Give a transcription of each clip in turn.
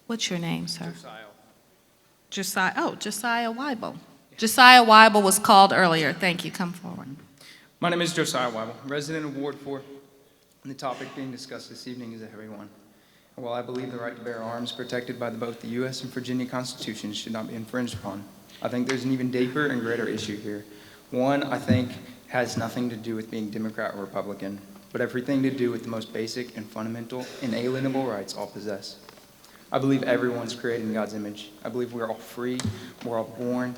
What's your name, sir? Josiah. Josiah Weibel. Josiah Weibel was called earlier. Thank you. Come forward. My name is Josiah Weibel, resident of Ward 4, and the topic being discussed this evening is a heavy one. And while I believe the right to bear arms protected by both the U.S. and Virginia Constitutions should not be infringed upon, I think there's an even deeper and greater issue here. One, I think, has nothing to do with being Democrat or Republican, but everything to do with the most basic and fundamental, inalienable rights all possess. I believe everyone's created in God's image. I believe we're all free, we're all born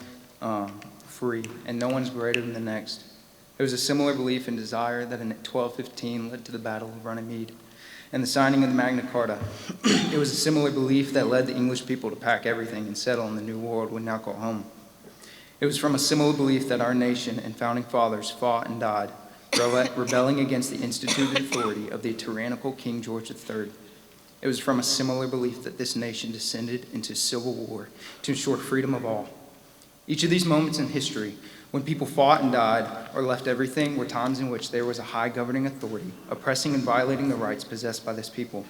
free, and no one's greater than the next. There was a similar belief and desire that in 1215 led to the Battle of Runnymede and the signing of the Magna Carta. It was a similar belief that led the English people to pack everything and settle in the New World we now call home. It was from a similar belief that our nation and founding fathers fought and died, rebelling against the instituted authority of the tyrannical King George III. It was from a similar belief that this nation descended into civil war to ensure freedom of all. Each of these moments in history, when people fought and died or left everything, were times in which there was a high governing authority oppressing and violating the rights possessed by this people.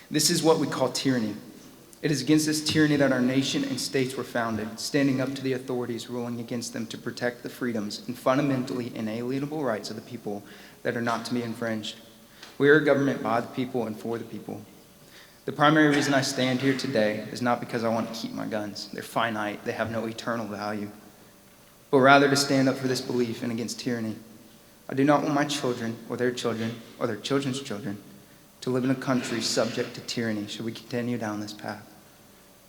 This is what we call tyranny. It is against this tyranny that our nation and states were founded, standing up to the authorities ruling against them to protect the freedoms and fundamentally inalienable rights of the people that are not to be infringed. We are a government by the people and for the people. The primary reason I stand here today is not because I want to keep my guns. They're finite, they have no eternal value, but rather to stand up for this belief and against tyranny. I do not want my children or their children's children to live in a country subject to tyranny should we continue down this path.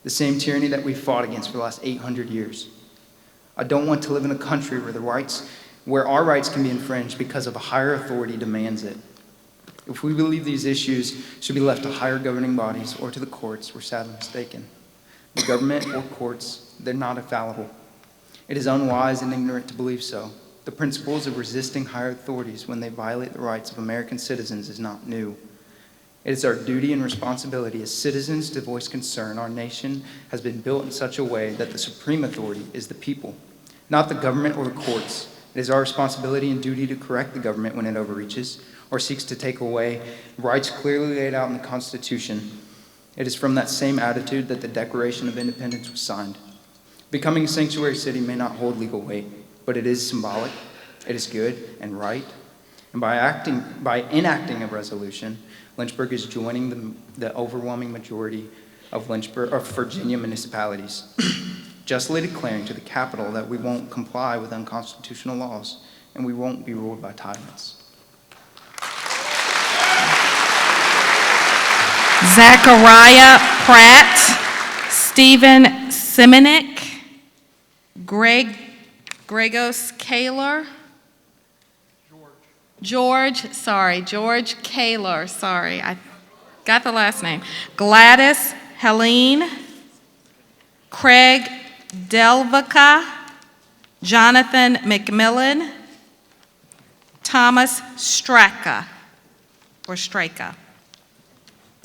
The same tyranny that we fought against for the last 800 years. I don't want to live in a country where our rights can be infringed because of a higher authority demands it. If we believe these issues should be left to higher governing bodies or to the courts, we're sadly mistaken. The government or courts, they're not infallible. It is unwise and ignorant to believe so. The principles of resisting higher authorities when they violate the rights of American citizens is not new. It is our duty and responsibility as citizens to voice concern. Our nation has been built in such a way that the supreme authority is the people, not the government or the courts. It is our responsibility and duty to correct the government when it overreaches or seeks to take away rights clearly laid out in the Constitution. It is from that same attitude that the Declaration of Independence was signed. Becoming a sanctuary city may not hold legal weight, but it is symbolic, it is good and right. And by enacting a resolution, Lynchburg is joining the overwhelming majority of Virginia municipalities, justly declaring to the Capitol that we won't comply with unconstitutional laws and we won't be ruled by tyrants. Zachariah Pratt, Stephen Simonik, Gregos Kaler, George Kaler, I got the last name, Gladys Helene, Craig Delvica, Jonathan McMillan, Thomas Straka.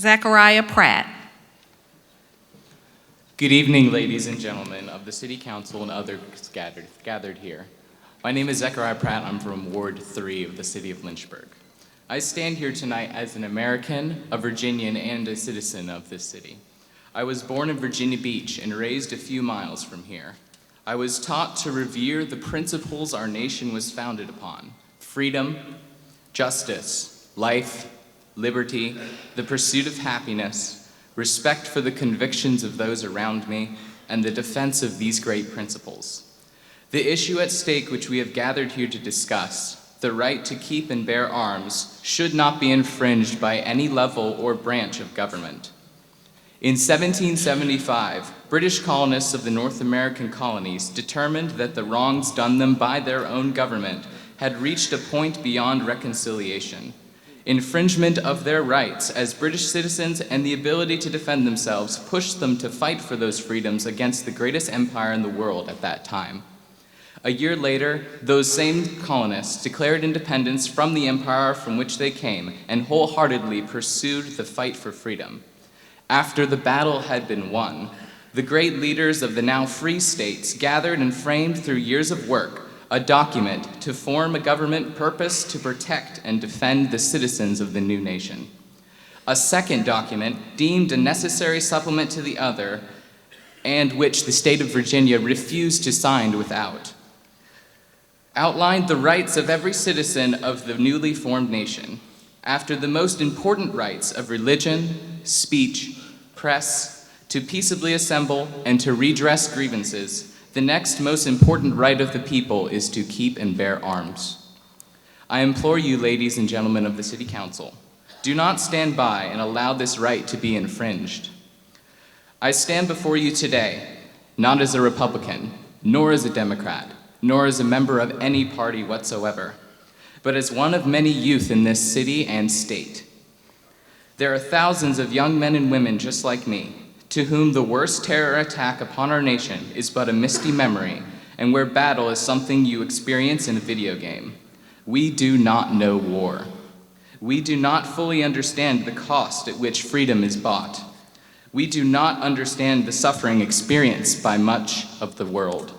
Zachariah Pratt. Good evening, ladies and gentlemen of the City Council and others gathered here. My name is Zachariah Pratt. I'm from Ward 3 of the City of Lynchburg. I stand here tonight as an American, a Virginian, and a citizen of this city. I was born in Virginia Beach and raised a few miles from here. I was taught to revere the principles our nation was founded upon: freedom, justice, life, liberty, the pursuit of happiness, respect for the convictions of those around me, and the defense of these great principles. The issue at stake which we have gathered here to discuss, the right to keep and bear arms, should not be infringed by any level or branch of government. In 1775, British colonists of the North American colonies determined that the wrongs done them by their own government had reached a point beyond reconciliation. Infringement of their rights as British citizens and the ability to defend themselves pushed them to fight for those freedoms against the greatest empire in the world at that time. A year later, those same colonists declared independence from the empire from which they came and wholeheartedly pursued the fight for freedom. After the battle had been won, the great leaders of the now free states gathered and framed through years of work a document to form a government purpose to protect and defend the citizens of the new nation. A second document, deemed a necessary supplement to the other, and which the state of Virginia refused to sign without, outlined the rights of every citizen of the newly formed nation. After the most important rights of religion, speech, press, to peaceably assemble and to redress grievances, the next most important right of the people is to keep and bear arms. I implore you, ladies and gentlemen of the City Council, do not stand by and allow this right to be infringed. I stand before you today, not as a Republican, nor as a Democrat, nor as a member of any party whatsoever, but as one of many youth in this city and state. There are thousands of young men and women just like me, to whom the worst terror attack upon our nation is but a misty memory, and where battle is something you experience in a video game. We do not know war. We do not fully understand the cost at which freedom is bought. We do not understand the suffering experienced by much of the world.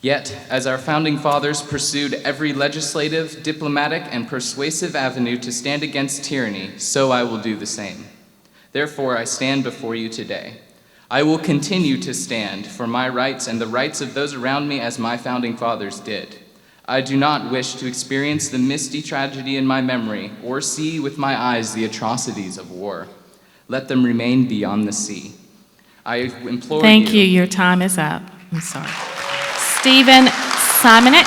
Yet, as our founding fathers pursued every legislative, diplomatic, and persuasive avenue to stand against tyranny, so I will do the same. Therefore, I stand before you today. I will continue to stand for my rights and the rights of those around me as my founding fathers did. I do not wish to experience the misty tragedy in my memory or see with my eyes the atrocities of war. Let them remain beyond the sea. I implore Thank you. Your time is up. I'm sorry. Stephen Simonek.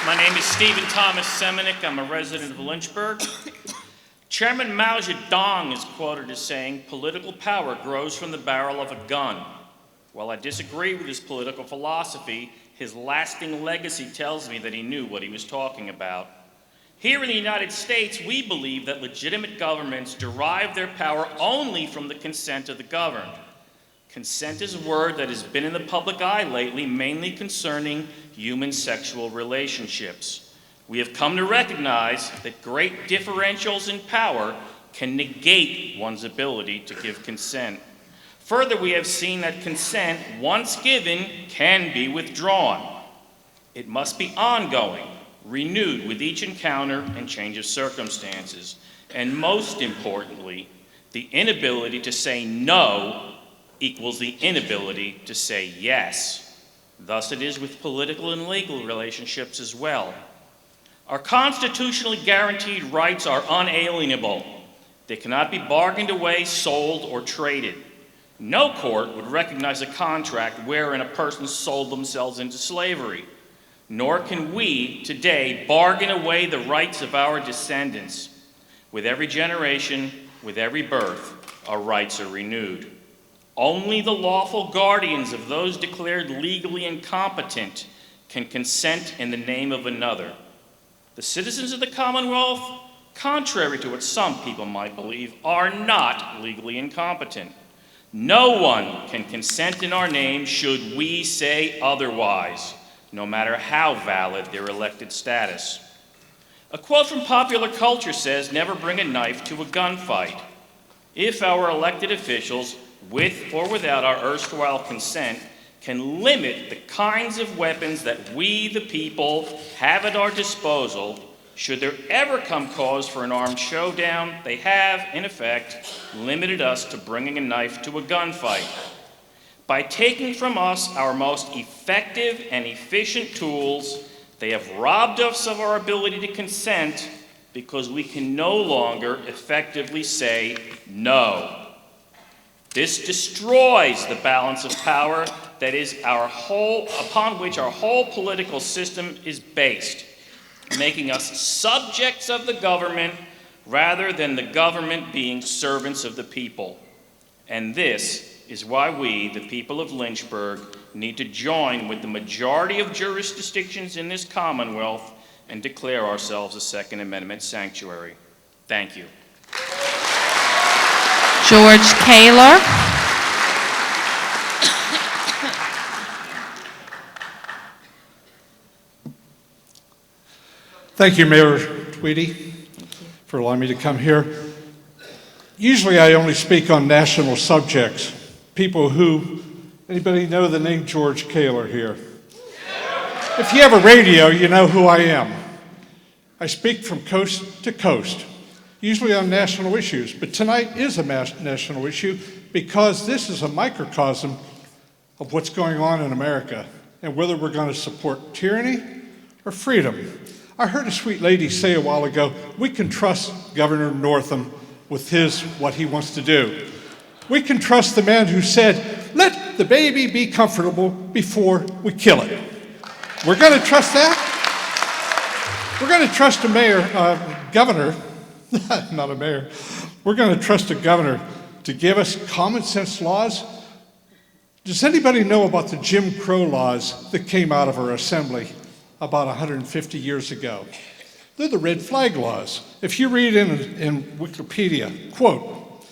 My name is Stephen Thomas Simonek. I'm a resident of Lynchburg. Chairman Mao Zedong is quoted as saying, "Political power grows from the barrel of a gun." While I disagree with his political philosophy, his lasting legacy tells me that he knew what he was talking about. Here in the United States, we believe that legitimate governments derive their power only from the consent of the governed. Consent is a word that has been in the public eye lately, mainly concerning human sexual relationships. We have come to recognize that great differentials in power can negate one's ability to give consent. Further, we have seen that consent, once given, can be withdrawn. It must be ongoing, renewed with each encounter and change of circumstances. And most importantly, the inability to say no equals the inability to say yes. Thus it is with political and legal relationships as well. Our constitutionally guaranteed rights are unalienable. They cannot be bargained away, sold, or traded. No court would recognize a contract wherein a person sold themselves into slavery. Nor can we today bargain away the rights of our descendants. With every generation, with every birth, our rights are renewed. Only the lawful guardians of those declared legally incompetent can consent in the name of another. The citizens of the Commonwealth, contrary to what some people might believe, are not legally incompetent. No one can consent in our name should we say otherwise, no matter how valid their elected status. A quote from popular culture says, "Never bring a knife to a gunfight." If our elected officials, with or without our erstwhile consent, can limit the kinds of weapons that we, the people, have at our disposal, should there ever come cause for an armed showdown, they have, in effect, limited us to bringing a knife to a gunfight. By taking from us our most effective and efficient tools, they have robbed us of our ability to consent because we can no longer effectively say no. This destroys the balance of power that is upon which our whole political system is based, making us subjects of the government rather than the government being servants of the people. And this is why we, the people of Lynchburg, need to join with the majority of jurisdictions in this Commonwealth and declare ourselves a Second Amendment sanctuary. Thank you. George Kaler. Thank you, Mayor Tweedy, for allowing me to come here. Usually I only speak on national subjects. Anybody know the name George Kaler here? If you have a radio, you know who I am. I speak from coast to coast, usually on national issues, but tonight is a national issue because this is a microcosm of what's going on in America and whether we're going to support tyranny or freedom. I heard a sweet lady say a while ago, we can trust Governor Northam with what he wants to do. We can trust the man who said, let the baby be comfortable before we kill it. We're going to trust that? We're going to trust a governor, not a mayor. We're going to trust a governor to give us common sense laws. Does anybody know about the Jim Crow laws that came out of our assembly about 150 years ago? They're the red flag laws. If you read in Wikipedia, quote,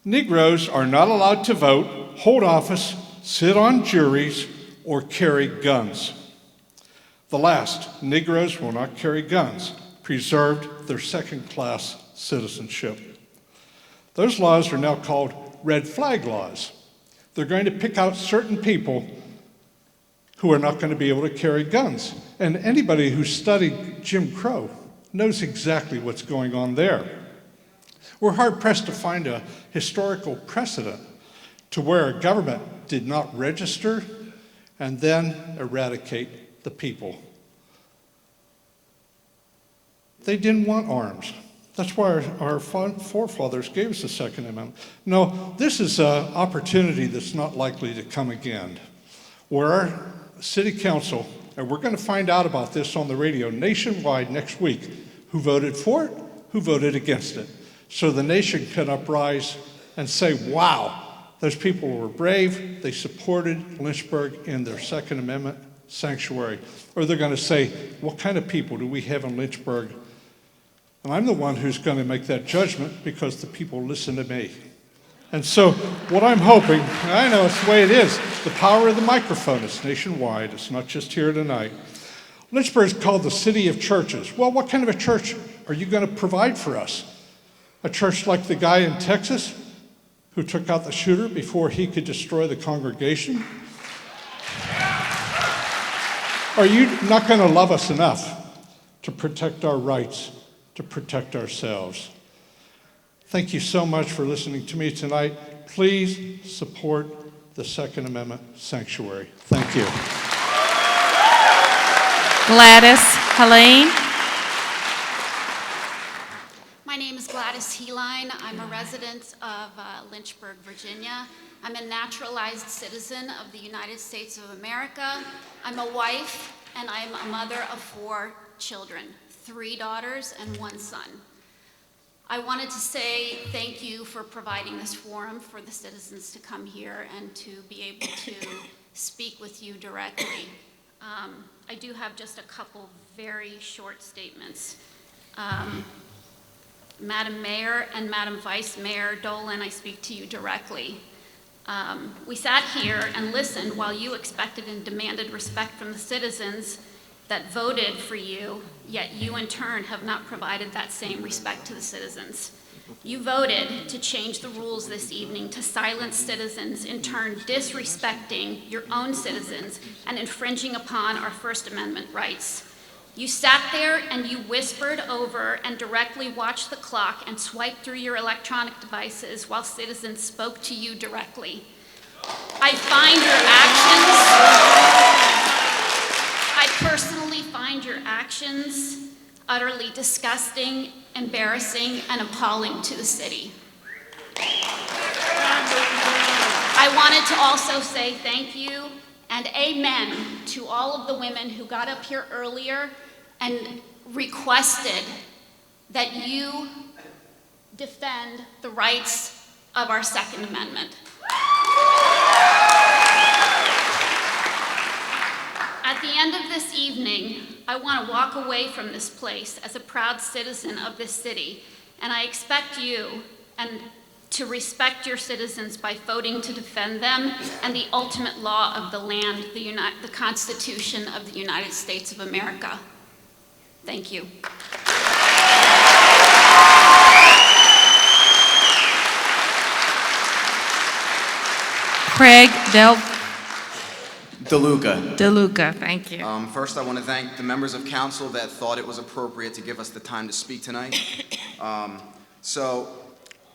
Negroes are not allowed to vote, hold office, sit on juries, or carry guns. The last, Negroes will not carry guns, preserved their second-class citizenship. Those laws are now called red flag laws. They're going to pick out certain people who are not going to be able to carry guns. And anybody who studied Jim Crow knows exactly what's going on there. We're hard-pressed to find a historical precedent to where a government did not register and then eradicate the people. They didn't want arms. That's why our forefathers gave us the Second Amendment. No, this is an opportunity that's not likely to come again, where our city council, and we're going to find out about this on the radio nationwide next week, who voted for it, who voted against it. So the nation can uprise and say, wow, those people were brave, they supported Lynchburg in their Second Amendment sanctuary. Or they're going to say, what kind of people do we have in Lynchburg? And I'm the one who's going to make that judgment because the people listen to me. And so what I'm hoping, and I know it's the way it is, the power of the microphone is nationwide, it's not just here tonight. Lynchburg is called the city of churches. Well, what kind of a church are you going to provide for us? A church like the guy in Texas who took out the shooter before he could destroy the congregation? Are you not going to love us enough to protect our rights, to protect ourselves? Thank you so much for listening to me tonight. Please support the Second Amendment sanctuary. Thank you. Gladys Helene. My name is Gladys Heline. I'm a resident of Lynchburg, Virginia. I'm a naturalized citizen of the United States of America. I'm a wife, and I'm a mother of 4 children, 3 daughters and 1 son. I wanted to say thank you for providing this forum for the citizens to come here and to be able to speak with you directly. I do have just a couple very short statements. Madam Mayor and Madam Vice Mayor Dolan, I speak to you directly. We sat here and listened while you expected and demanded respect from the citizens that voted for you, yet you in turn have not provided that same respect to the citizens. You voted to change the rules this evening to silence citizens, in turn disrespecting your own citizens and infringing upon our First Amendment rights. You sat there and you whispered over and directly watched the clock and swiped through your electronic devices while citizens spoke to you directly. I personally find your actions utterly disgusting, embarrassing, and appalling to the city. I wanted to also say thank you and amen to all of the women who got up here earlier and requested that you defend the rights of our Second Amendment. At the end of this evening, I want to walk away from this place as a proud citizen of this city, and I expect you to respect your citizens by voting to defend them and the ultimate law of the land, the Constitution of the United States of America. Thank you. Craig DeLuca. DeLuca, thank you. First, I want to thank the members of council that thought it was appropriate to give us the time to speak tonight. So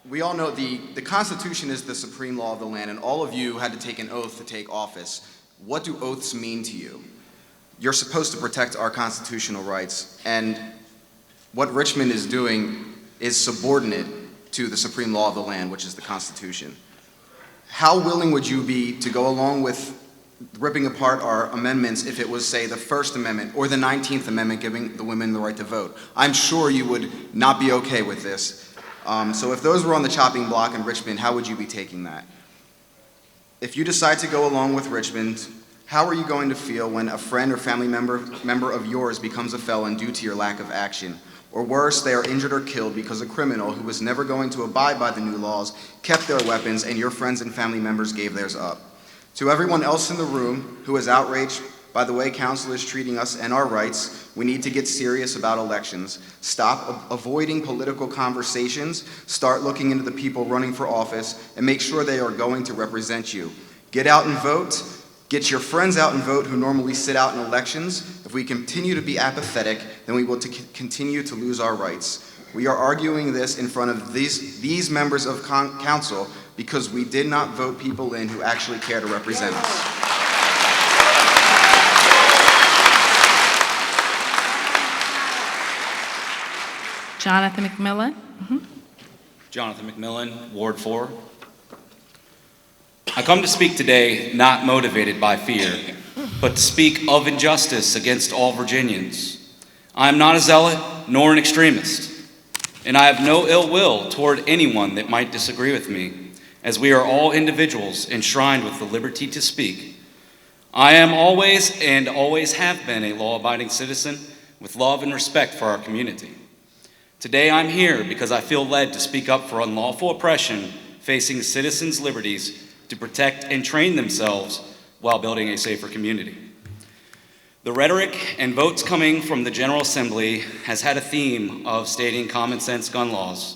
we all know the Constitution is the supreme law of the land, and all of you had to take an oath to take office. What do oaths mean to you? You're supposed to protect our constitutional rights, and what Richmond is doing is subordinate to the supreme law of the land, which is the Constitution. How willing would you be to go along with ripping apart our amendments if it was, say, the First Amendment or the 19th Amendment giving the women the right to vote? I'm sure you would not be okay with this. So if those were on the chopping block in Richmond, how would you be taking that? If you decide to go along with Richmond, how are you going to feel when a friend or family member of yours becomes a felon due to your lack of action? Or worse, they are injured or killed because a criminal who was never going to abide by the new laws kept their weapons and your friends and family members gave theirs up. To everyone else in the room who is outraged by the way council is treating us and our rights, we need to get serious about elections. Stop avoiding political conversations, start looking into the people running for office, and make sure they are going to represent you. Get out and vote. Get your friends out and vote who normally sit out in elections. If we continue to be apathetic, then we will continue to lose our rights. We are arguing this in front of these members of council because we did not vote people in who actually care to represent us. Jonathan McMillan. Jonathan McMillan, Ward 4. I come to speak today not motivated by fear, but to speak of injustice against all Virginians. I am not a zealot nor an extremist, and I have no ill will toward anyone that might disagree with me, as we are all individuals enshrined with the liberty to speak. I am always and always have been a law-abiding citizen with love and respect for our community. Today I'm here because I feel led to speak up for unlawful oppression facing citizens' liberties to protect and train themselves while building a safer community. The rhetoric and votes coming from the General Assembly has had a theme of stating common sense gun laws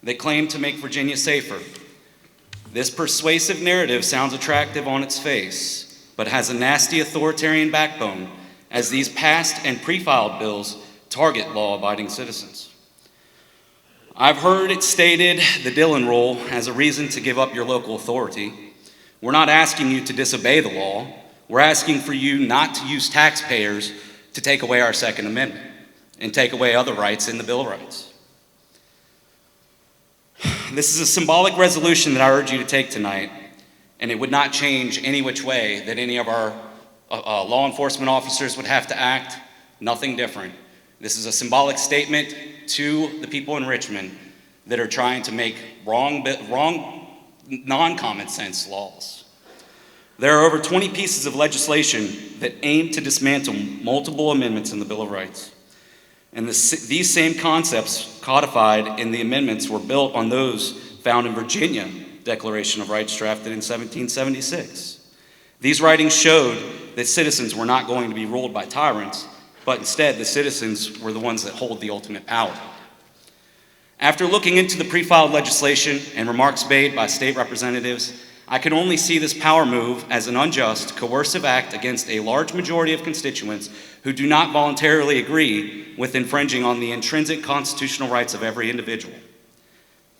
that claim to make Virginia safer. This persuasive narrative sounds attractive on its face, but has a nasty authoritarian backbone as these passed and pre-filed bills target law-abiding citizens. I've heard it stated the Dillon Rule as a reason to give up your local authority. We're not asking you to disobey the law. We're asking for you not to use taxpayers to take away our Second Amendment and take away other rights in the Bill of Rights. This is a symbolic resolution that I urge you to take tonight, and it would not change any which way that any of our law enforcement officers would have to act. Nothing different. This is a symbolic statement to the people in Richmond that are trying to make wrong non-common sense laws. There are over 20 pieces of legislation that aim to dismantle multiple amendments in the Bill of Rights. And these same concepts codified in the amendments were built on those found in Virginia Declaration of Rights drafted in 1776. These writings showed that citizens were not going to be ruled by tyrants, but instead the citizens were the ones that hold the ultimate power. After looking into the pre-filed legislation and remarks made by state representatives, I can only see this power move as an unjust, coercive act against a large majority of constituents who do not voluntarily agree with infringing on the intrinsic constitutional rights of every individual.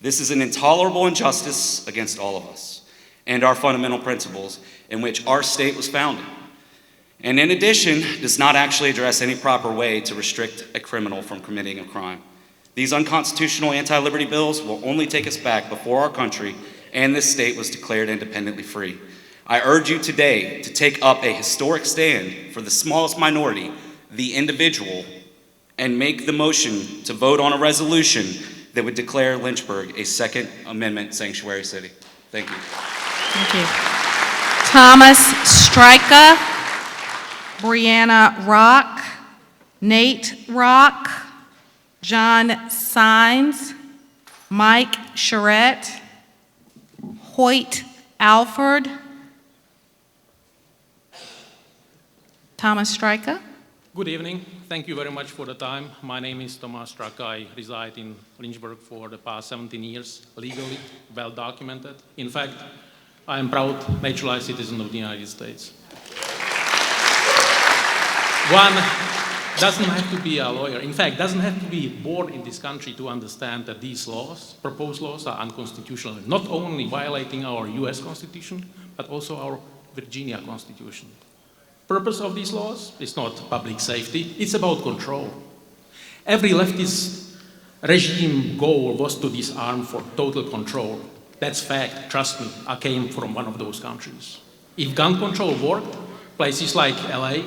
This is an intolerable injustice against all of us and our fundamental principles in which our state was founded. And in addition, does not actually address any proper way to restrict a criminal from committing a crime. These unconstitutional anti-liberty bills will only take us back before our country and this state was declared independently free. I urge you today to take up a historic stand for the smallest minority, the individual, and make the motion to vote on a resolution that would declare Lynchburg a Second Amendment sanctuary city. Thank you. Thank you. Thomas Stryka, Brianna Rock, Nate Rock, John Sines, Mike Charette, Hoyt Alford, Thomas Stryka. Good evening. Thank you very much for the time. My name is Thomas Stryka. I reside in Lynchburg for the past 17 years, legally, well documented. In fact, I am proud naturalized citizen of the United States. doesn't have to be a lawyer. In fact, doesn't have to be born in this country to understand that these laws, proposed laws, are unconstitutional, not only violating our US Constitution, but also our Virginia Constitution. Purpose of these laws is not public safety, it's about control. Every leftist regime goal was to disarm for total control. That's fact, trust me, I came from one of those countries. If gun control worked, places like LA,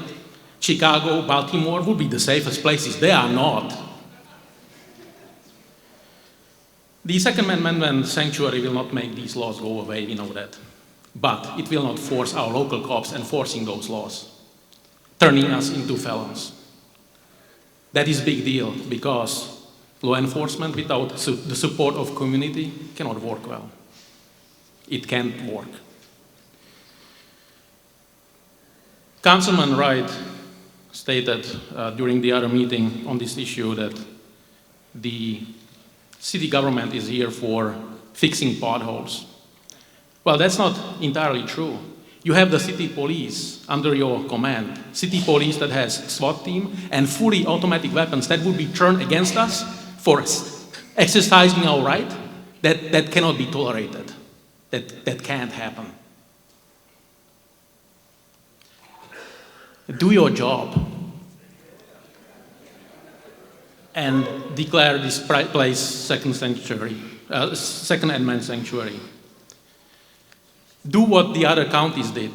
Chicago, Baltimore would be the safest places. They are not. The Second Amendment sanctuary will not make these laws go away, we know that. But it will not force our local cops enforcing those laws, turning us into felons. That is a big deal because law enforcement without the support of community cannot work well. It can't work. Councilman Wright stated during the other meeting on this issue that the city government is here for fixing potholes. Well, that's not entirely true. You have the city police under your command, city police that has SWAT team and fully automatic weapons that would be turned against us for exercising our right. That cannot be tolerated. That can't happen. Do your job and declare this place Second Amendment sanctuary. Do what the other counties did.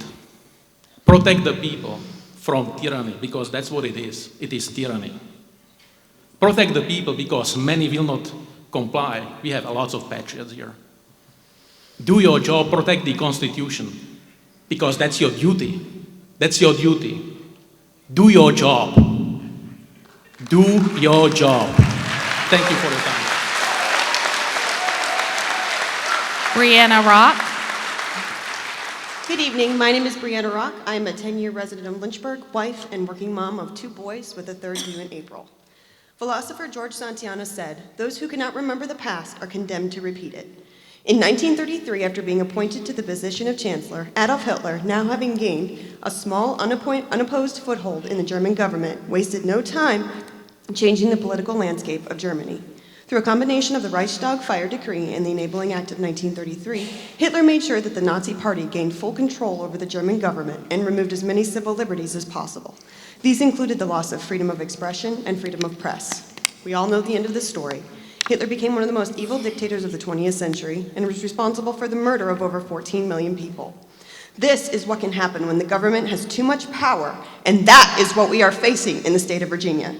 Protect the people from tyranny, because that's what it is. It is tyranny. Protect the people because many will not comply. We have lots of patriots here. Do your job, protect the Constitution, because that's your duty. That's your duty. Do your job. Do your job. Thank you for your time. Brianna Rock. Good evening. My name is Brianna Rock. I am a 10-year resident of Lynchburg, wife and working mom of 2 boys with a third due in April. Philosopher George Santayana said, "Those who cannot remember the past are condemned to repeat it." In 1933, after being appointed to the position of Chancellor, Adolf Hitler, now having gained a small, unopposed foothold in the German government, wasted no time changing the political landscape of Germany. Through a combination of the Reichstag Fire Decree and the Enabling Act of 1933, Hitler made sure that the Nazi Party gained full control over the German government and removed as many civil liberties as possible. These included the loss of freedom of expression and freedom of press. We all know the end of the story. Hitler became one of the most evil dictators of the 20th century and was responsible for the murder of over 14 million people. This is what can happen when the government has too much power, and that is what we are facing in the state of Virginia.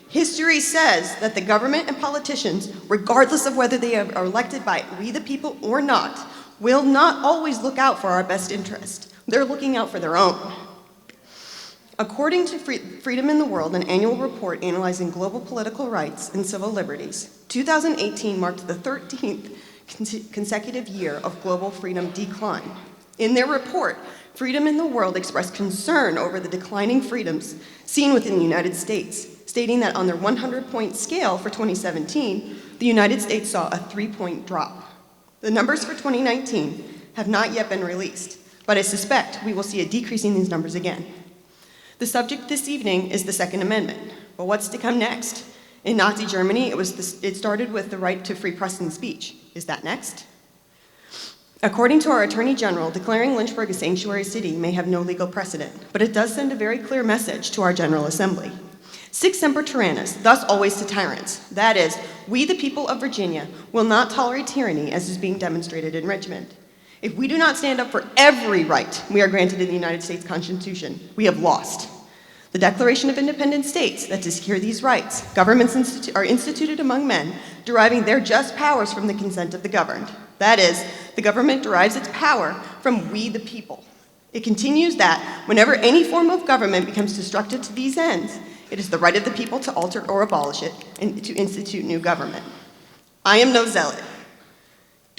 History says that the government and politicians, regardless of whether they are elected by we the people or not, will not always look out for our best interest. They're looking out for their own. According to Freedom in the World, an annual report analyzing global political rights and civil liberties, 2018 marked the 13th consecutive year of global freedom decline. In their report, Freedom in the World expressed concern over the declining freedoms seen within the United States, stating that on their 100-point scale for 2017, the United States saw a 3-point drop. The numbers for 2019 have not yet been released, but I suspect we will see a decrease in these numbers again. The subject this evening is the Second Amendment. But what's to come next? In Nazi Germany, it started with the right to free press and speech. Is that next? According to our Attorney General, declaring Lynchburg a sanctuary city may have no legal precedent, but it does send a very clear message to our General Assembly. Sic semper tyrannis, thus always to tyrants. That is, we the people of Virginia will not tolerate tyranny as is being demonstrated in Richmond. If we do not stand up for every right we are granted in the United States Constitution, we have lost. The Declaration of Independent states that to secure these rights, governments are instituted among men, deriving their just powers from the consent of the governed. That is, the government derives its power from we the people. It continues that whenever any form of government becomes destructive to these ends, it is the right of the people to alter or abolish it and to institute new government. I am no zealot.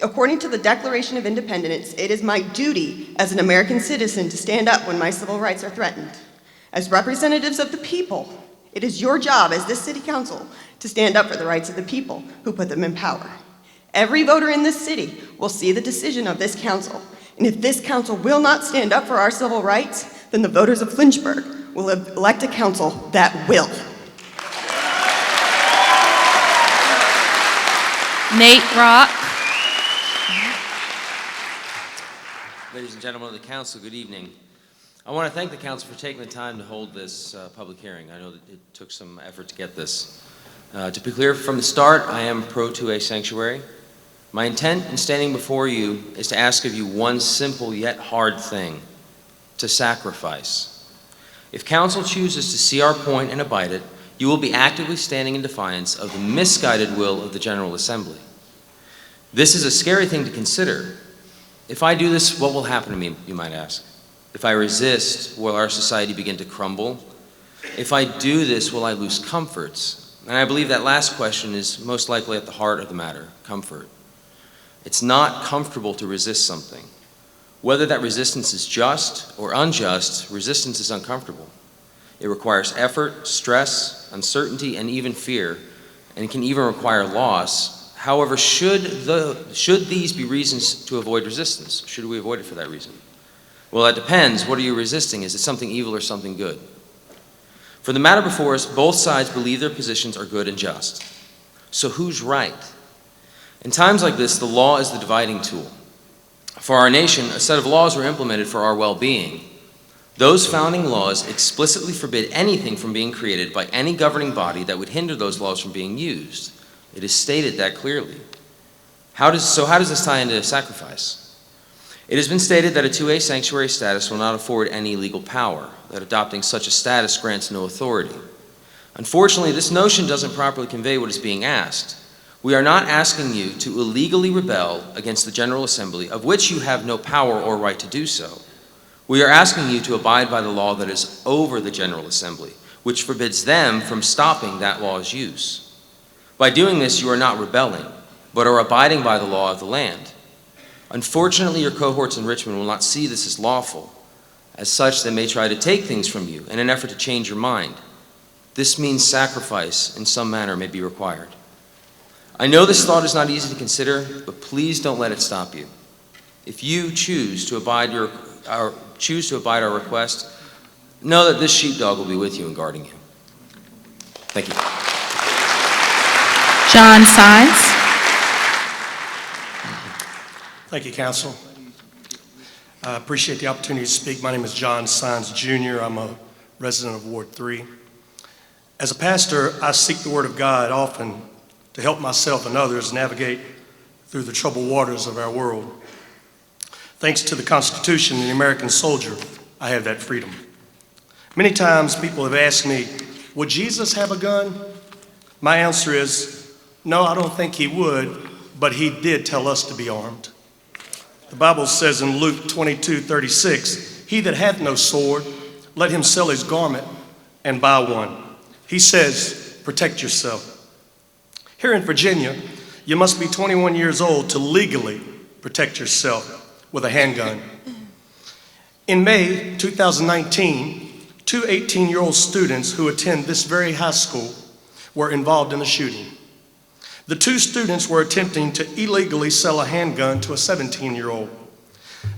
According to the Declaration of Independence, it is my duty as an American citizen to stand up when my civil rights are threatened. As representatives of the people, it is your job as this city council to stand up for the rights of the people who put them in power. Every voter in this city will see the decision of this council, and if this council will not stand up for our civil rights, then the voters of Lynchburg will elect a council that will. Nate Rock. Ladies and gentlemen of the council, good evening. I want to thank the council for taking the time to hold this public hearing. I know that it took some effort to get this. To be clear from the start, I am pro 2A sanctuary. My intent in standing before you is to ask of you one simple yet hard thing: to sacrifice. If council chooses to see our point and abide it, you will be actively standing in defiance of the misguided will of the General Assembly. This is a scary thing to consider. If I do this, what will happen to me, you might ask? If I resist, will our society begin to crumble? If I do this, will I lose comforts? And I believe that last question is most likely at the heart of the matter: comfort. It's not comfortable to resist something. Whether that resistance is just or unjust, resistance is uncomfortable. It requires effort, stress, uncertainty, and even fear, and it can even require loss. However, should these be reasons to avoid resistance? Should we avoid it for that reason? Well, that depends. What are you resisting? Is it something evil or something good? For the matter before us, both sides believe their positions are good and just. So who's right? In times like this, the law is the dividing tool. For our nation, a set of laws were implemented for our well-being. Those founding laws explicitly forbid anything from being created by any governing body that would hinder those laws from being used. It is stated that clearly. How does this tie into sacrifice? It has been stated that a 2A sanctuary status will not afford any legal power, that adopting such a status grants no authority. Unfortunately, this notion doesn't properly convey what is being asked. We are not asking you to illegally rebel against the General Assembly, of which you have no power or right to do so. We are asking you to abide by the law that is over the General Assembly, which forbids them from stopping that law's use. By doing this, you are not rebelling, but are abiding by the law of the land. Unfortunately, your cohorts in Richmond will not see this as lawful. As such, they may try to take things from you in an effort to change your mind. This means sacrifice in some manner may be required. I know this thought is not easy to consider, but please don't let it stop you. If you choose to abide our request, know that this sheepdog will be with you and guarding you. Thank you. John Sines. Thank you, Council. I appreciate the opportunity to speak. My name is John Sines, Jr. I'm a resident of Ward 3. As a pastor, I seek the Word of God often to help myself and others navigate through the troubled waters of our world. Thanks to the Constitution and the American soldier, I have that freedom. Many times people have asked me, would Jesus have a gun? My answer is, no, I don't think he would, but he did tell us to be armed. The Bible says in Luke 22:36, he that hath no sword, let him sell his garment and buy one. He says, protect yourself. Here in Virginia, you must be 21 years old to legally protect yourself with a handgun. In May 2019, two 18-year-old students who attend this very high school were involved in a shooting. The two students were attempting to illegally sell a handgun to a 17-year-old.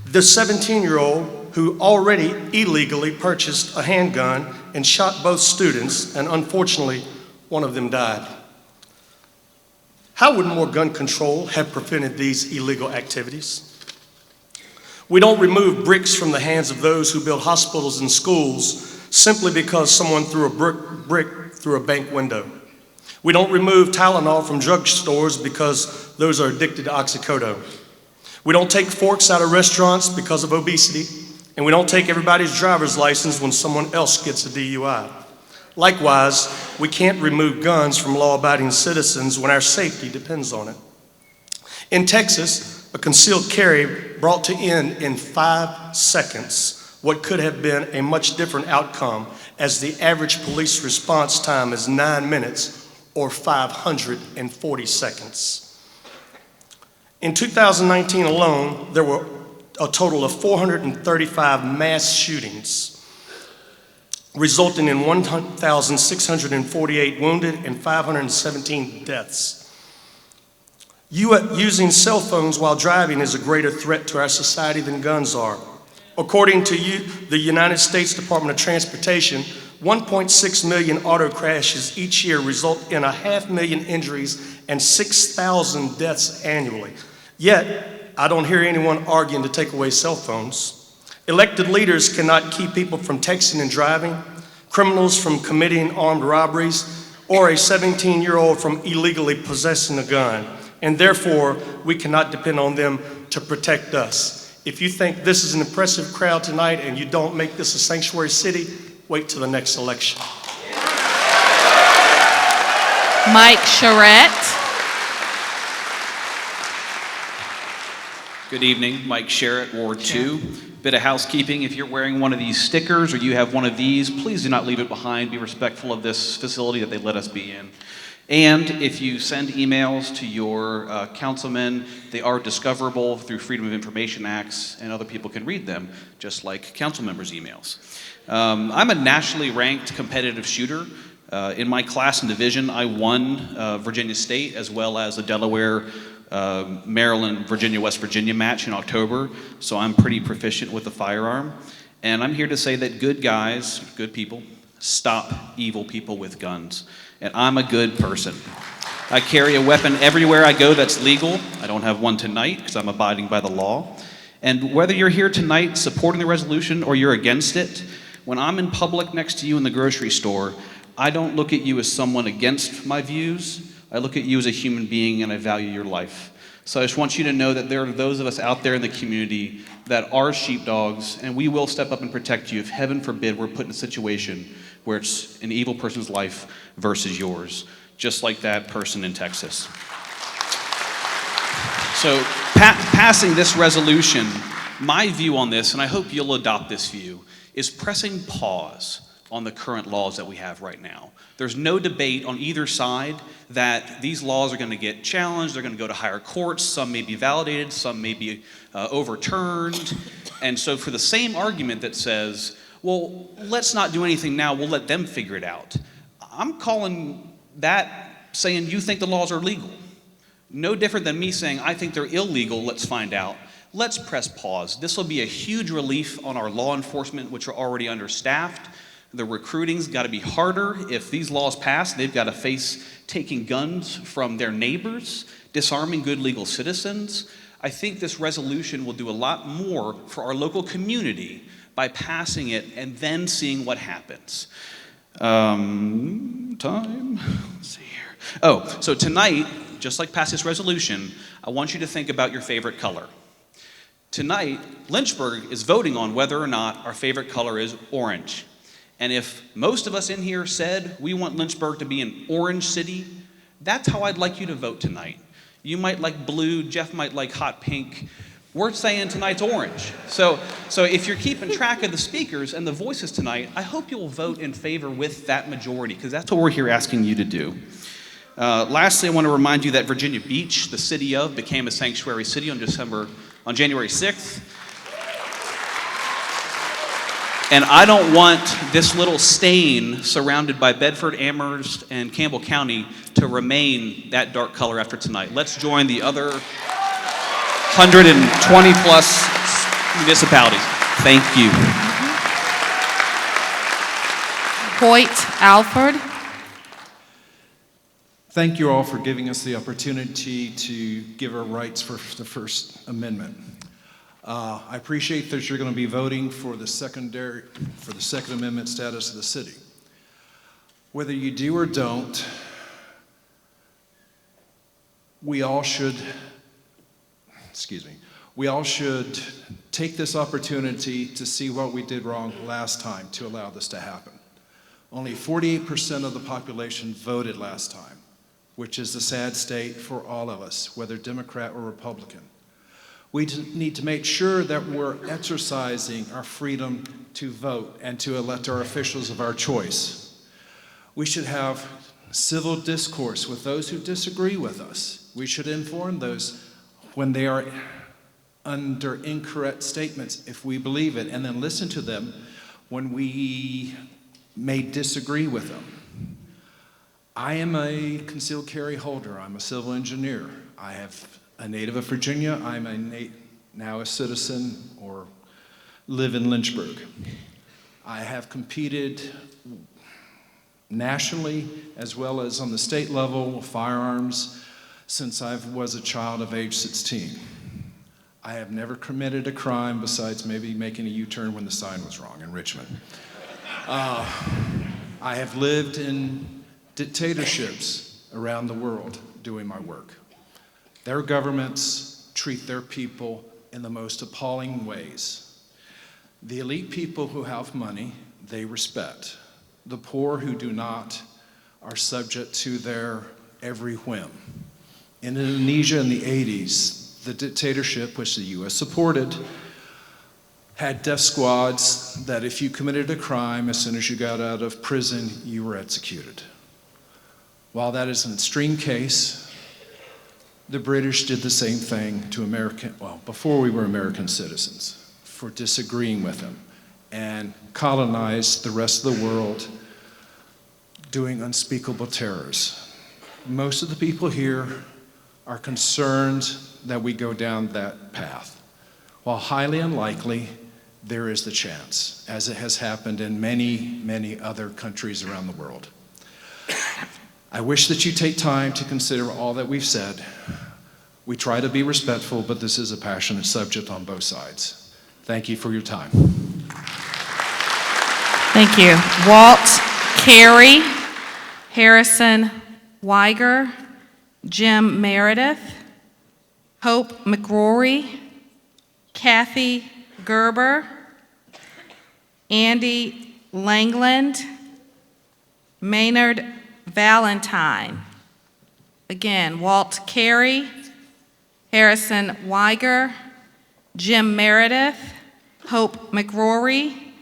The 17-year-old, who already illegally purchased a handgun and shot both students, and unfortunately, one of them died. How would more gun control have prevented these illegal activities? We don't remove bricks from the hands of those who build hospitals and schools simply because someone threw a brick through a bank window. We don't remove Tylenol from drugstores because those are addicted to oxycodone. We don't take forks out of restaurants because of obesity, and we don't take everybody's driver's license when someone else gets a DUI. Likewise, we can't remove guns from law-abiding citizens when our safety depends on it. In Texas, a concealed carry brought to end in 5 seconds what could have been a much different outcome, as the average police response time is 9 minutes or 540 seconds. In 2019 alone, there were a total of 435 mass shootings, resulting in 1,648 wounded and 517 deaths. Using cell phones while driving is a greater threat to our society than guns are. According to the United States Department of Transportation, 1.6 million auto crashes each year result in 500,000 injuries and 6,000 deaths annually. Yet, I don't hear anyone arguing to take away cell phones. Elected leaders cannot keep people from texting and driving, criminals from committing armed robberies, or a 17-year-old from illegally possessing a gun. And therefore, we cannot depend on them to protect us. If you think this is an impressive crowd tonight and you don't make this a sanctuary city, wait till the next election. Mike Charette. Good evening, Mike Sherritt, Ward 2. Bit of housekeeping, if you're wearing one of these stickers or you have one of these, please do not leave it behind. Be respectful of this facility that they let us be in. And if you send emails to your councilmen, they are discoverable through Freedom of Information Acts, and other people can read them, just like council members' emails. I'm a nationally ranked competitive shooter. In my class and division, I won Virginia State as well as the Delaware, Maryland, Virginia, West Virginia match in October, so I'm pretty proficient with the firearm. And I'm here to say that good guys, good people, stop evil people with guns. And I'm a good person. I carry a weapon everywhere I go that's legal. I don't have one tonight because I'm abiding by the law. And whether you're here tonight supporting the resolution or you're against it, when I'm in public next to you in the grocery store, I don't look at you as someone against my views. I look at you as a human being and I value your life. So I just want you to know that there are those of us out there in the community that are sheepdogs, and we will step up and protect you if, heaven forbid, we're put in a situation where it's an evil person's life versus yours, just like that person in Texas. So passing this resolution, my view on this, and I hope you'll adopt this view, is pressing pause on the current laws that we have right now. There's no debate on either side that these laws are going to get challenged, they're going to go to higher courts, some may be validated, some may be overturned. And so for the same argument that says, well, let's not do anything now, we'll let them figure it out, I'm calling that saying you think the laws are legal. No different than me saying I think they're illegal, let's find out. Let's press pause. This will be a huge relief on our law enforcement, which are already understaffed. The recruiting's got to be harder. If these laws pass, they've got to face taking guns from their neighbors, disarming good legal citizens. I think this resolution will do a lot more for our local community by passing it and then seeing what happens. Let's see here. Oh, so tonight, just like pass this resolution, I want you to think about your favorite color. Tonight, Lynchburg is voting on whether or not our favorite color is orange. And if most of us in here said we want Lynchburg to be an orange city, that's how I'd like you to vote tonight. You might like blue, Jeff might like hot pink. We're saying tonight's orange. So if you're keeping track of the speakers and the voices tonight, I hope you'll vote in favor with that majority, because that's what we're here asking you to do. Lastly, I want to remind you that Virginia Beach, the city of, became a sanctuary city on January 6th. And I don't want this little stain surrounded by Bedford, Amherst, and Campbell County to remain that dark color after tonight. Let's join the other 120 plus municipalities. Thank you. Hoyt Alford. Thank you all for giving us the opportunity to give our rights for the First Amendment. I appreciate that you're going to be voting for the Second Amendment status of the city. Whether you do or don't, we all should take this opportunity to see what we did wrong last time to allow this to happen. Only 48% of the population voted last time, which is a sad state for all of us, whether Democrat or Republican. We need to make sure that we're exercising our freedom to vote and to elect our officials of our choice. We should have civil discourse with those who disagree with us. We should inform those when they are under incorrect statements, if we believe it, and then listen to them when we may disagree with them. I am a concealed carry holder. I'm a civil engineer. I have a native of Virginia. I'm now a citizen or live in Lynchburg. I have competed nationally as well as on the state level with firearms since I was a child of age 16. I have never committed a crime besides maybe making a U-turn when the sign was wrong in Richmond. I have lived in dictatorships around the world doing my work. Their governments treat their people in the most appalling ways. The elite people who have money, they respect. The poor who do not are subject to their every whim. In Indonesia in the 80s, the dictatorship, which the US supported, had death squads that if you committed a crime, as soon as you got out of prison, you were executed. While that is an extreme case, the British did the same thing to before we were American citizens, for disagreeing with them, and colonized the rest of the world, doing unspeakable terrors. Most of the people here are concerned that we go down that path. While highly unlikely, there is the chance, as it has happened in many, many other countries around the world. I wish that you take time to consider all that we've said. We try to be respectful, but this is a passionate subject on both sides. Thank you for your time. Thank you. Walt Carey, Harrison Weiger, Jim Meredith, Hope McRory, Kathy Gerber, Andy Langland, Maynard Valentine. Again, Walt Carey, Harrison Weiger, Jim Meredith, Hope McRory,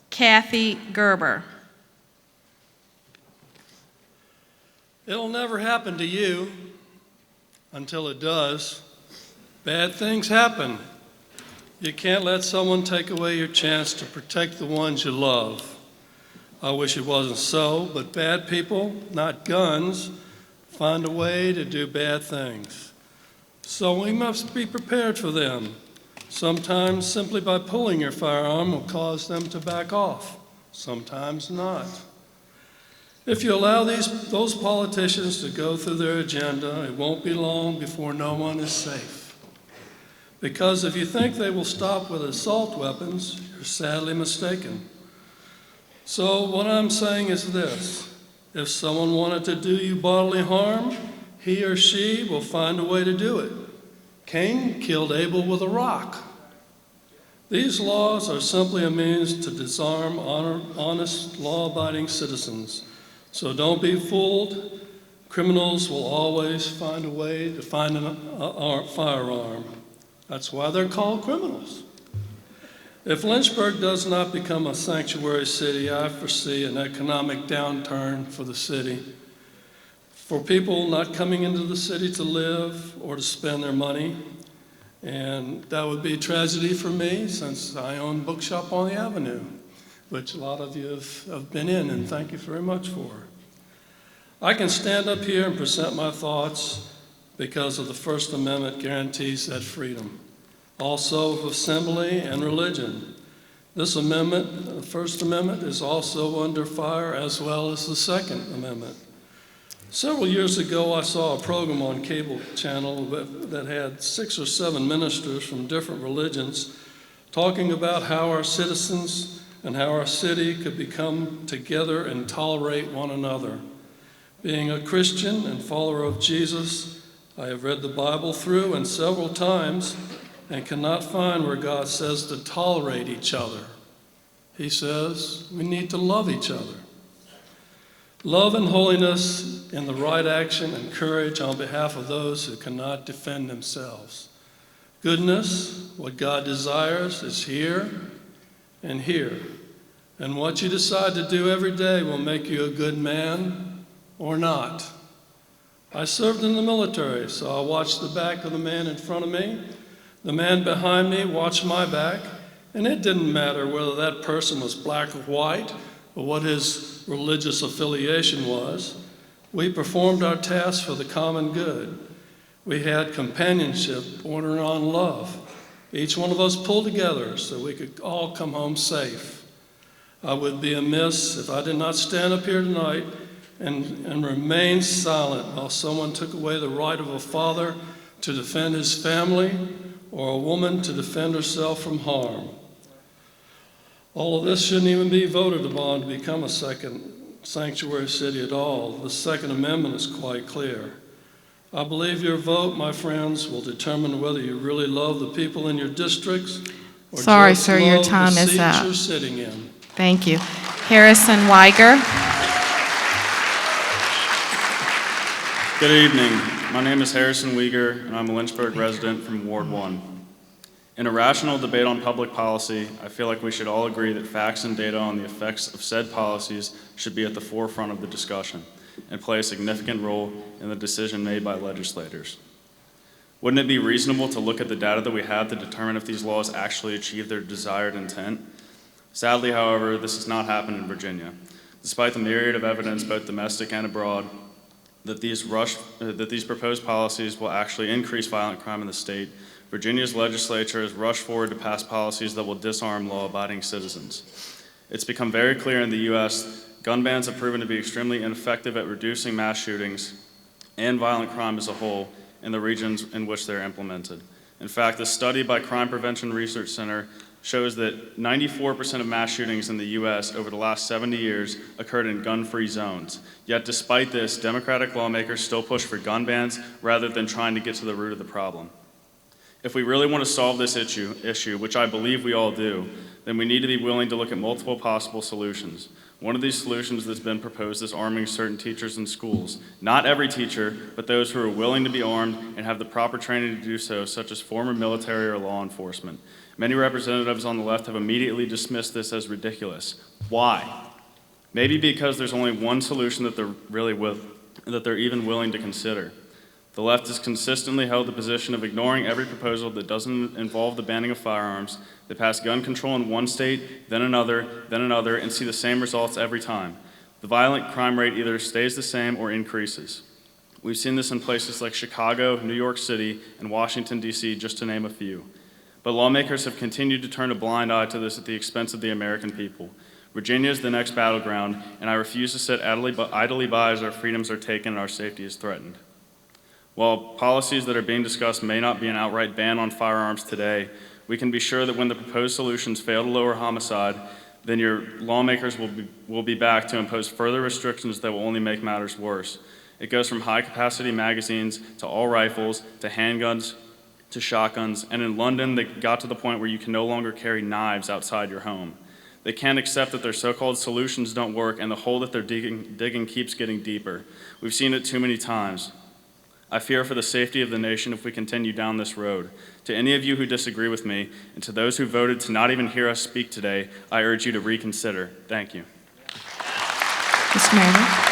Kathy Gerber. It'll never happen to you until it does. Bad things happen. You can't let someone take away your chance to protect the ones you love. I wish it wasn't so, but bad people, not guns, find a way to do bad things. So we must be prepared for them. Sometimes simply by pulling your firearm will cause them to back off, sometimes not. If you allow those politicians to go through their agenda, it won't be long before no one is safe. Because if you think they will stop with assault weapons, you're sadly mistaken. So what I'm saying is this: if someone wanted to do you bodily harm, he or she will find a way to do it. Cain killed Abel with a rock. These laws are simply a means to disarm honest, law-abiding citizens. So don't be fooled. Criminals will always find a way to find a firearm. That's why they're called criminals. If Lynchburg does not become a sanctuary city, I foresee an economic downturn for the city, for people not coming into the city to live or to spend their money. And that would be a tragedy for me, since I own a bookshop on the avenue, which a lot of you have been in, and thank you very much for. I can stand up here and present my thoughts because of the First Amendment guarantees that freedom, also of assembly and religion. This amendment, the First Amendment, is also under fire, as well as the Second Amendment. Several years ago, I saw a program on cable channel that had 6 or 7 ministers from different religions talking about how our citizens and how our city could become together and tolerate one another. Being a Christian and follower of Jesus, I have read the Bible through and several times and cannot find where God says to tolerate each other. He says we need to love each other. Love and holiness in the right action and courage on behalf of those who cannot defend themselves. Goodness, what God desires, is here and here. And what you decide to do every day will make you a good man or not. I served in the military, so I watched the back of the man in front of me. The man behind me watched my back, and it didn't matter whether that person was black or white or what his religious affiliation was. We performed our tasks for the common good. We had companionship bordering on love. Each one of us pulled together so we could all come home safe. I would be amiss if I did not stand up here tonight and remain silent while someone took away the right of a father to defend his family or a woman to defend herself from harm. All of this shouldn't even be voted upon to become a second sanctuary city at all. The Second Amendment is quite clear. I believe your vote, my friends, will determine whether you really love the people in your districts or Sorry, just sir, your love time the is seats up. you're sitting in. Thank you. Harrison Weiger. Good evening. My name is Harrison Weeger, and I'm a Lynchburg resident from Ward 1. In a rational debate on public policy, I feel like we should all agree that facts and data on the effects of said policies should be at the forefront of the discussion and play a significant role in the decision made by legislators. Wouldn't it be reasonable to look at the data that we have to determine if these laws actually achieve their desired intent? Sadly, however, this has not happened in Virginia. Despite the myriad of evidence, both domestic and abroad, that these proposed policies will actually increase violent crime in the state, Virginia's legislature has rushed forward to pass policies that will disarm law-abiding citizens. It's become very clear in the U.S. gun bans have proven to be extremely ineffective at reducing mass shootings and violent crime as a whole in the regions in which they're implemented. In fact, a study by Crime Prevention Research Center shows that 94% of mass shootings in the U.S. over the last 70 years occurred in gun-free zones. Yet despite this, Democratic lawmakers still push for gun bans rather than trying to get to the root of the problem. If we really want to solve this issue, which I believe we all do, then we need to be willing to look at multiple possible solutions. One of these solutions that's been proposed is arming certain teachers in schools. Not every teacher, but those who are willing to be armed and have the proper training to do so, such as former military or law enforcement. Many representatives on the left have immediately dismissed this as ridiculous. Why? Maybe because there's only one solution that they're even willing to consider. The left has consistently held the position of ignoring every proposal that doesn't involve the banning of firearms. They pass gun control in one state, then another, and see the same results every time. The violent crime rate either stays the same or increases. We've seen this in places like Chicago, New York City, and Washington, D.C., just to name a few. But lawmakers have continued to turn a blind eye to this at the expense of the American people. Virginia is the next battleground, and I refuse to sit idly by as our freedoms are taken and our safety is threatened. While policies that are being discussed may not be an outright ban on firearms today, we can be sure that when the proposed solutions fail to lower homicide, then your lawmakers will be back to impose further restrictions that will only make matters worse. It goes from high-capacity magazines to all rifles to handguns to shotguns, and in London, they got to the point where you can no longer carry knives outside your home. They can't accept that their so-called solutions don't work, and the hole that they're digging keeps getting deeper. We've seen it too many times. I fear for the safety of the nation if we continue down this road. To any of you who disagree with me, and to those who voted to not even hear us speak today, I urge you to reconsider. Thank you. Mr. Meredith.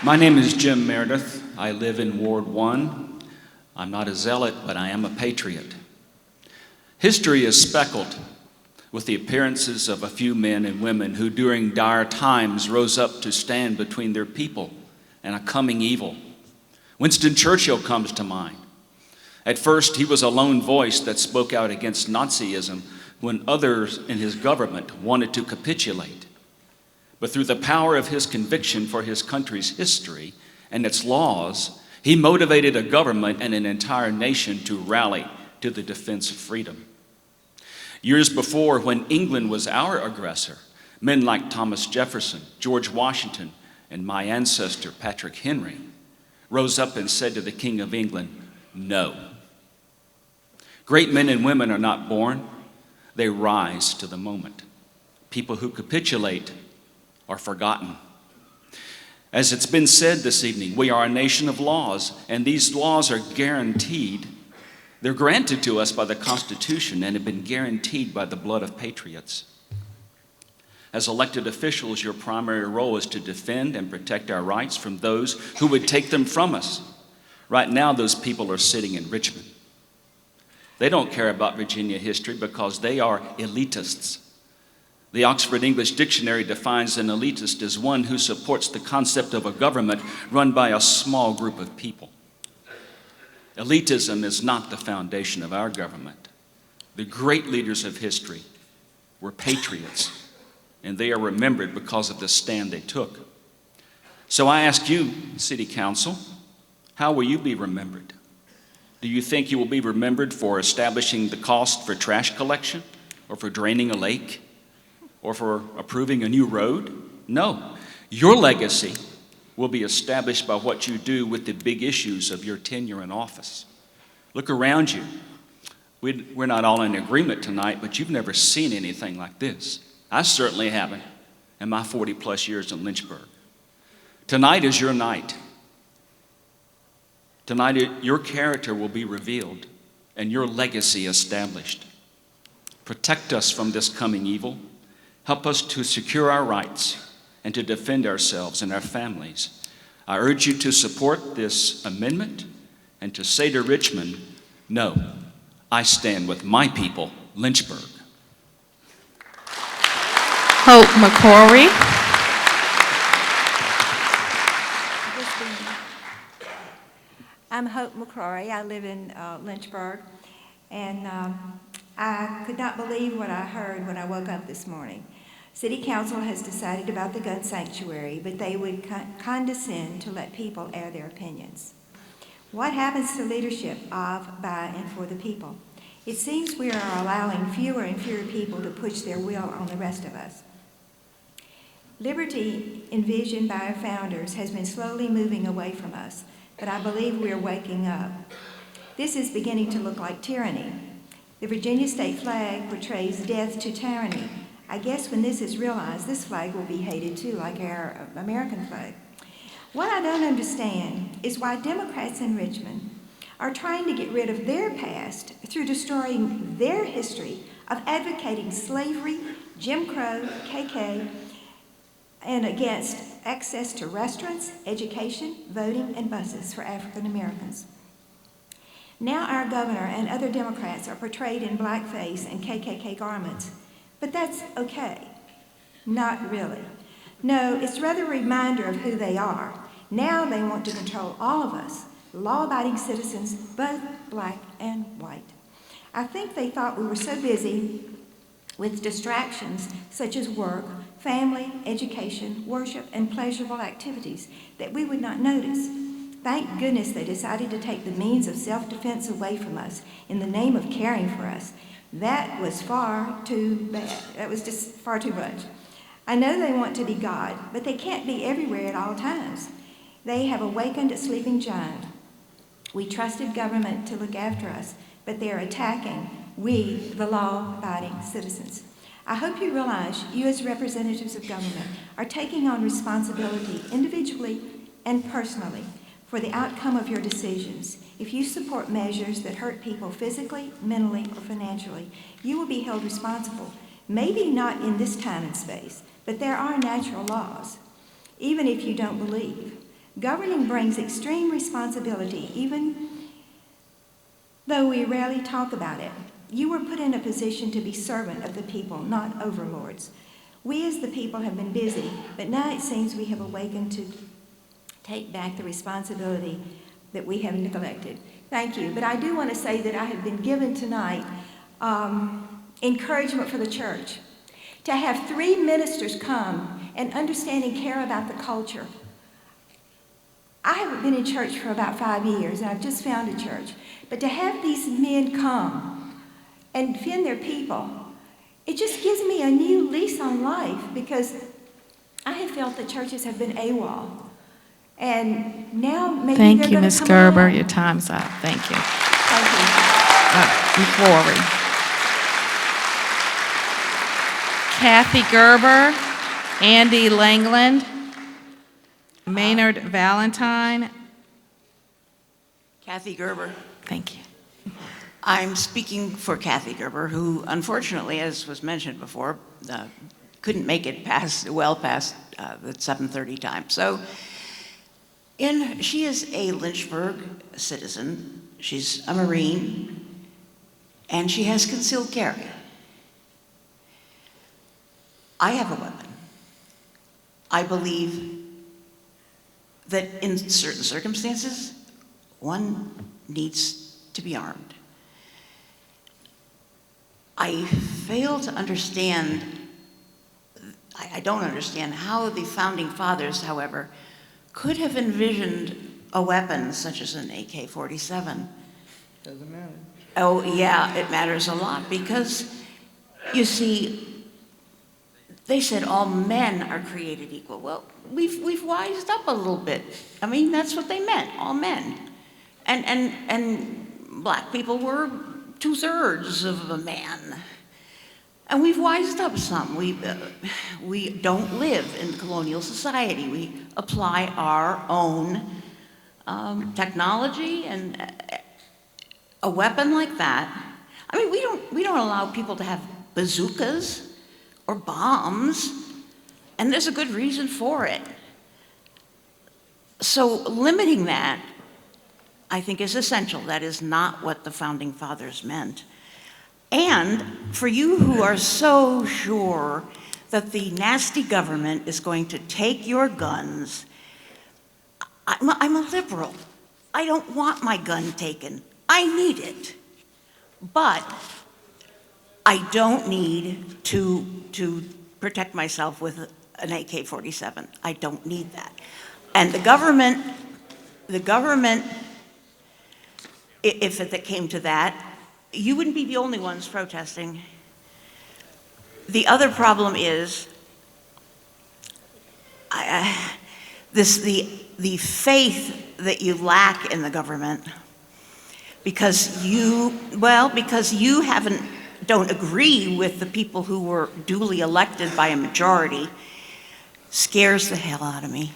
My name is Jim Meredith. I live in Ward 1. I'm not a zealot, but I am a patriot. History is speckled with the appearances of a few men and women who during dire times rose up to stand between their people and a coming evil. Winston Churchill comes to mind. At first, he was a lone voice that spoke out against Nazism when others in his government wanted to capitulate. But through the power of his conviction for his country's history and its laws, he motivated a government and an entire nation to rally to the defense of freedom. Years before, when England was our aggressor, men like Thomas Jefferson, George Washington, and my ancestor, Patrick Henry, rose up and said to the King of England, no. Great men and women are not born, they rise to the moment. People who capitulate are forgotten. As it's been said this evening, we are a nation of laws, and these laws are guaranteed. They're granted to us by the Constitution and have been guaranteed by the blood of patriots. As elected officials, your primary role is to defend and protect our rights from those who would take them from us. Right now, those people are sitting in Richmond. They don't care about Virginia history because they are elitists. The Oxford English Dictionary defines an elitist as one who supports the concept of a government run by a small group of people. Elitism is not the foundation of our government. The great leaders of history were patriots, and they are remembered because of the stand they took. So I ask you, City Council, how will you be remembered? Do you think you will be remembered for establishing the cost for trash collection, or for draining a lake, or for approving a new road? No. Your legacy will be established by what you do with the big issues of your tenure in office. Look around you. We're not all in agreement tonight, but you've never seen anything like this. I certainly haven't in my 40-plus years in Lynchburg. Tonight is your night. Tonight, your character will be revealed and your legacy established. Protect us from this coming evil. Help us to secure our rights and to defend ourselves and our families. I urge you to support this amendment and to say to Richmond, no, I stand with my people, Lynchburg. Hope McCrory. I'm Hope McCrory. I live in Lynchburg, and I could not believe what I heard when I woke up this morning. City Council has decided about the gun sanctuary, but they would condescend to let people air their opinions. What happens to leadership of, by, and for the people? It seems we are allowing fewer and fewer people to push their will on the rest of us. Liberty, envisioned by our founders, has been slowly moving away from us, but I believe we are waking up. This is beginning to look like tyranny. The Virginia state flag portrays death to tyranny. I guess when this is realized, this flag will be hated too, like our American flag. What I don't understand is why Democrats in Richmond are trying to get rid of their past through destroying their history of advocating slavery, Jim Crow, KK, and against access to restaurants, education, voting, and buses for African Americans. Now our governor and other Democrats are portrayed in blackface and KKK garments, but that's okay. Not really. No, it's rather a reminder of who they are. Now they want to control all of us, law-abiding citizens, both black and white. I think they thought we were so busy with distractions such as work, family, education, worship, and pleasurable activities that we would not notice. Thank goodness they decided to take the means of self-defense away from us in the name of caring for us. That was far too bad. That was just far too much. I know they want to be God, but they can't be everywhere at all times. They have awakened a sleeping giant. We trusted government to look after us, but they're attacking we, the law-abiding citizens. I hope you realize you as representatives of government are taking on responsibility individually and personally for the outcome of your decisions. If you support measures that hurt people physically, mentally, or financially, you will be held responsible. Maybe not in this time and space, but there are natural laws, even if you don't believe. Governing brings extreme responsibility, even though we rarely talk about it. You were put in a position to be servant of the people, not overlords. We as the people have been busy, but now it seems we have awakened to take back the responsibility that we have neglected. Thank you. But I do want to say that I have been given tonight encouragement for the church to have 3 ministers come and understand and care about the culture. I haven't been in church for about 5 years, and I've just found a church. But to have these men come and defend their people, it just gives me a new lease on life, because I have felt the churches have been AWOL. And now maybe Thank they're you, going to Ms. come Gerber. around. Your time's up. Thank you. Thank you. McCrory. Kathy Gerber, Andy Langland, Maynard Valentine. Kathy Gerber. Thank you. I'm speaking for Kathy Gerber, who unfortunately, as was mentioned before, couldn't make it past the 7:30 time. So she is a Lynchburg citizen. She's a Marine, and she has concealed carry. I have a weapon. I believe that in certain circumstances, one needs to be armed. I fail to understand, I don't understand how the founding fathers, however, could have envisioned a weapon such as an AK-47. Doesn't matter. Oh, yeah, it matters a lot because, you see, they said all men are created equal. Well, we've wised up a little bit. I mean, that's what they meant, all men. And black people were 2/3 of a man. And we've wised up some. We don't live in colonial society. We apply our own technology, and a weapon like that. I mean, we don't allow people to have bazookas or bombs, and there's a good reason for it. So limiting that, I think, is essential. That is not what the founding fathers meant. And for you who are so sure that the nasty government is going to take your guns, I'm a liberal. I don't want my gun taken. I need it. But I don't need to protect myself with an AK-47. I don't need that. And the government, if it came to that, you wouldn't be the only ones protesting. The other problem is the faith that you lack in the government because you don't agree with the people who were duly elected by a majority scares the hell out of me.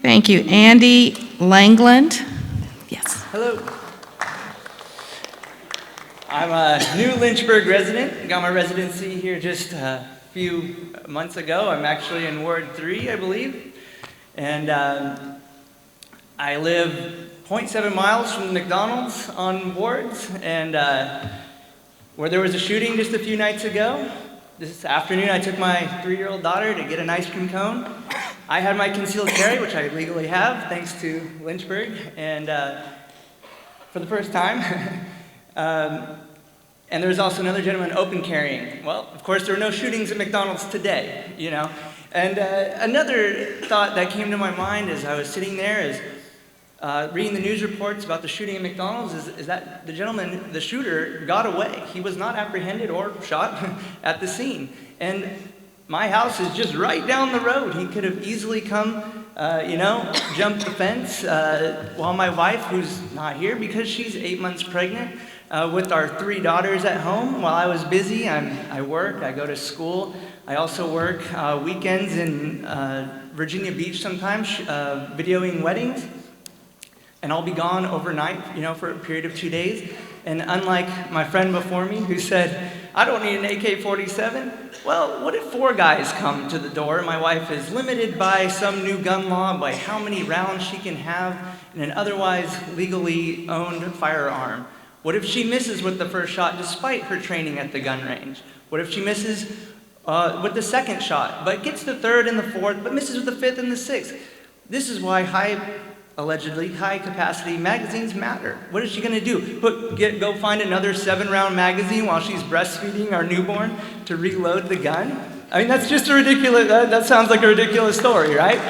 Thank you. Andy Langland. Yes. Hello. I'm a new Lynchburg resident. Got my residency here just a few months ago. I'm actually in Ward 3, I believe. And I live 0.7 miles from the McDonald's on Wards. And where there was a shooting just a few nights ago, this afternoon I took my 3-year-old daughter to get an ice cream cone. I had my concealed carry, which I legally have, thanks to Lynchburg, and for the first time. And there was also another gentleman open carrying. Well, of course, there were no shootings at McDonald's today, you know. And another thought that came to my mind as I was sitting there is reading the news reports about the shooting at McDonald's is that the gentleman, the shooter, got away. He was not apprehended or shot at the scene. And my house is just right down the road. He could have easily come, jumped the fence while my wife, who's not here because she's 8 months pregnant, with our 3 daughters at home. While I was busy, I work, I go to school. I also work weekends in Virginia Beach sometimes, videoing weddings. And I'll be gone overnight, for a period of 2 days. And unlike my friend before me who said, I don't need an AK-47, well, what if 4 guys come to the door? My wife is limited by some new gun law by how many rounds she can have in an otherwise legally owned firearm. What if she misses with the first shot despite her training at the gun range? What if she misses with the second shot, but gets the third and the fourth, but misses with the fifth and the sixth? This is why allegedly high-capacity magazines matter. What is she going to do? Go find another 7-round magazine while she's breastfeeding our newborn to reload the gun? I mean, that's just a ridiculous, that sounds like a ridiculous story, right?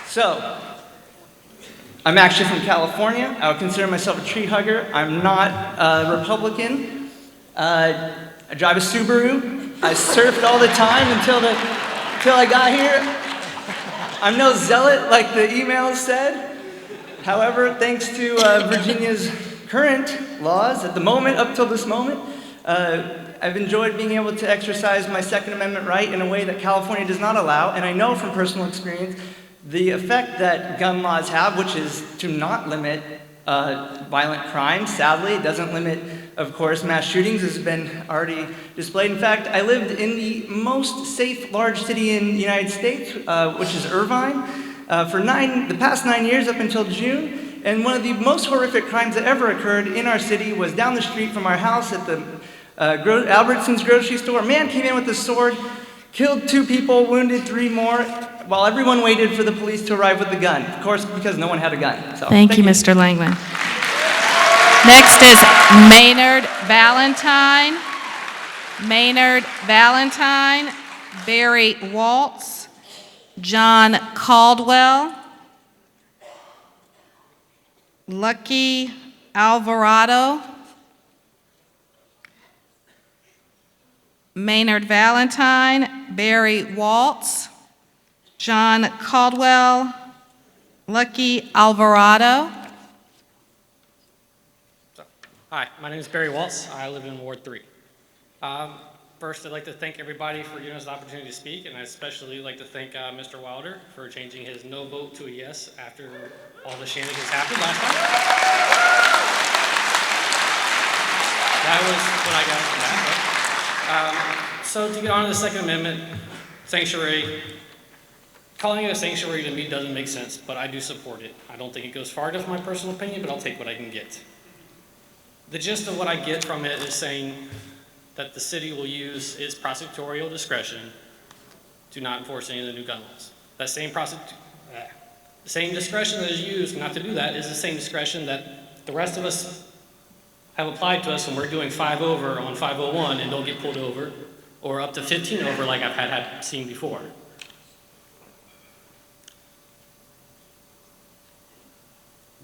So, I'm actually from California. I would consider myself a tree hugger. I'm not a Republican. I drive a Subaru. I surfed all the time until I got here. I'm no zealot like the email said. However, thanks to Virginia's current laws at the moment, up till this moment, I've enjoyed being able to exercise my Second Amendment right in a way that California does not allow. And I know from personal experience the effect that gun laws have, which is to not limit violent crime. Sadly, it doesn't limit, of course, mass shootings, has been already displayed. In fact, I lived in the most safe large city in the United States, which is Irvine, for the past 9 years up until June. And one of the most horrific crimes that ever occurred in our city was down the street from our house at the Albertsons grocery store. A man came in with a sword, killed 2 people, wounded 3 more, while everyone waited for the police to arrive with the gun. Of course, because no one had a gun. So, Thank you, Mr. Langland. Next is Maynard Valentine. Maynard Valentine, Barry Waltz, John Caldwell, Lucky Alvarado, Maynard Valentine, Barry Waltz, John Caldwell, Lucky Alvarado. Hi, my name is Barry Waltz. I live in Ward 3. First, I'd like to thank everybody for giving us the opportunity to speak, and I'd especially like to thank Mr. Wilder for changing his no vote to a yes after all the shenanigans happened last time. That was what I got from that. So to get on to the Second Amendment, sanctuary, calling it a sanctuary to me doesn't make sense, but I do support it. I don't think it goes far enough in my personal opinion, but I'll take what I can get. The gist of what I get from it is saying that the city will use its prosecutorial discretion to not enforce any of the new gun laws. That same discretion that is used not to do that is the same discretion that the rest of us have applied to us when we're doing 5 over on 501 and don't get pulled over, or up to 15 over like I've had seen before.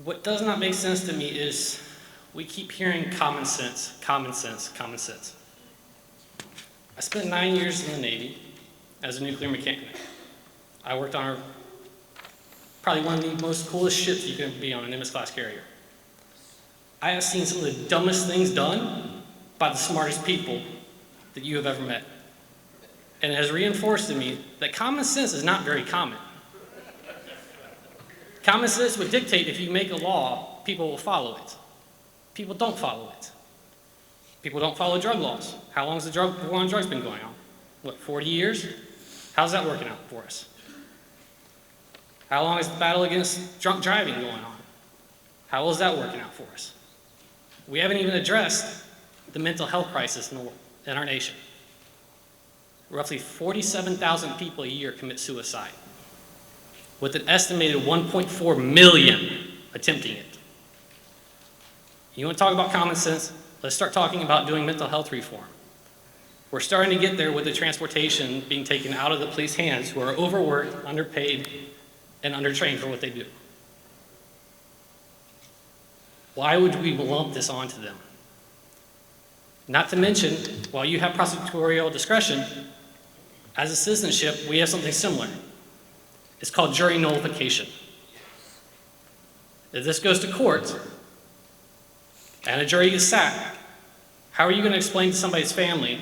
What does not make sense to me is we keep hearing common sense, common sense, common sense. I spent 9 years in the Navy as a nuclear mechanic. I worked on probably one of the most coolest ships you can be on, an MS-class carrier. I have seen some of the dumbest things done by the smartest people that you have ever met. And it has reinforced to me that common sense is not very common. Common sense would dictate if you make a law, people will follow it. People don't follow it. People don't follow drug laws. How long has the war on drugs been going on? What, 40 years? How's that working out for us? How long is the battle against drunk driving going on? How well is that working out for us? We haven't even addressed the mental health crisis in the world, in our nation. Roughly 47,000 people a year commit suicide, with an estimated 1.4 million attempting it. You want to talk about common sense? Let's start talking about doing mental health reform. We're starting to get there with the transportation being taken out of the police hands who are overworked, underpaid, and undertrained for what they do. Why would we lump this onto them? Not to mention, while you have prosecutorial discretion, as a citizenship, we have something similar. It's called jury nullification. If this goes to court, and a jury gets sacked, how are you going to explain to somebody's family,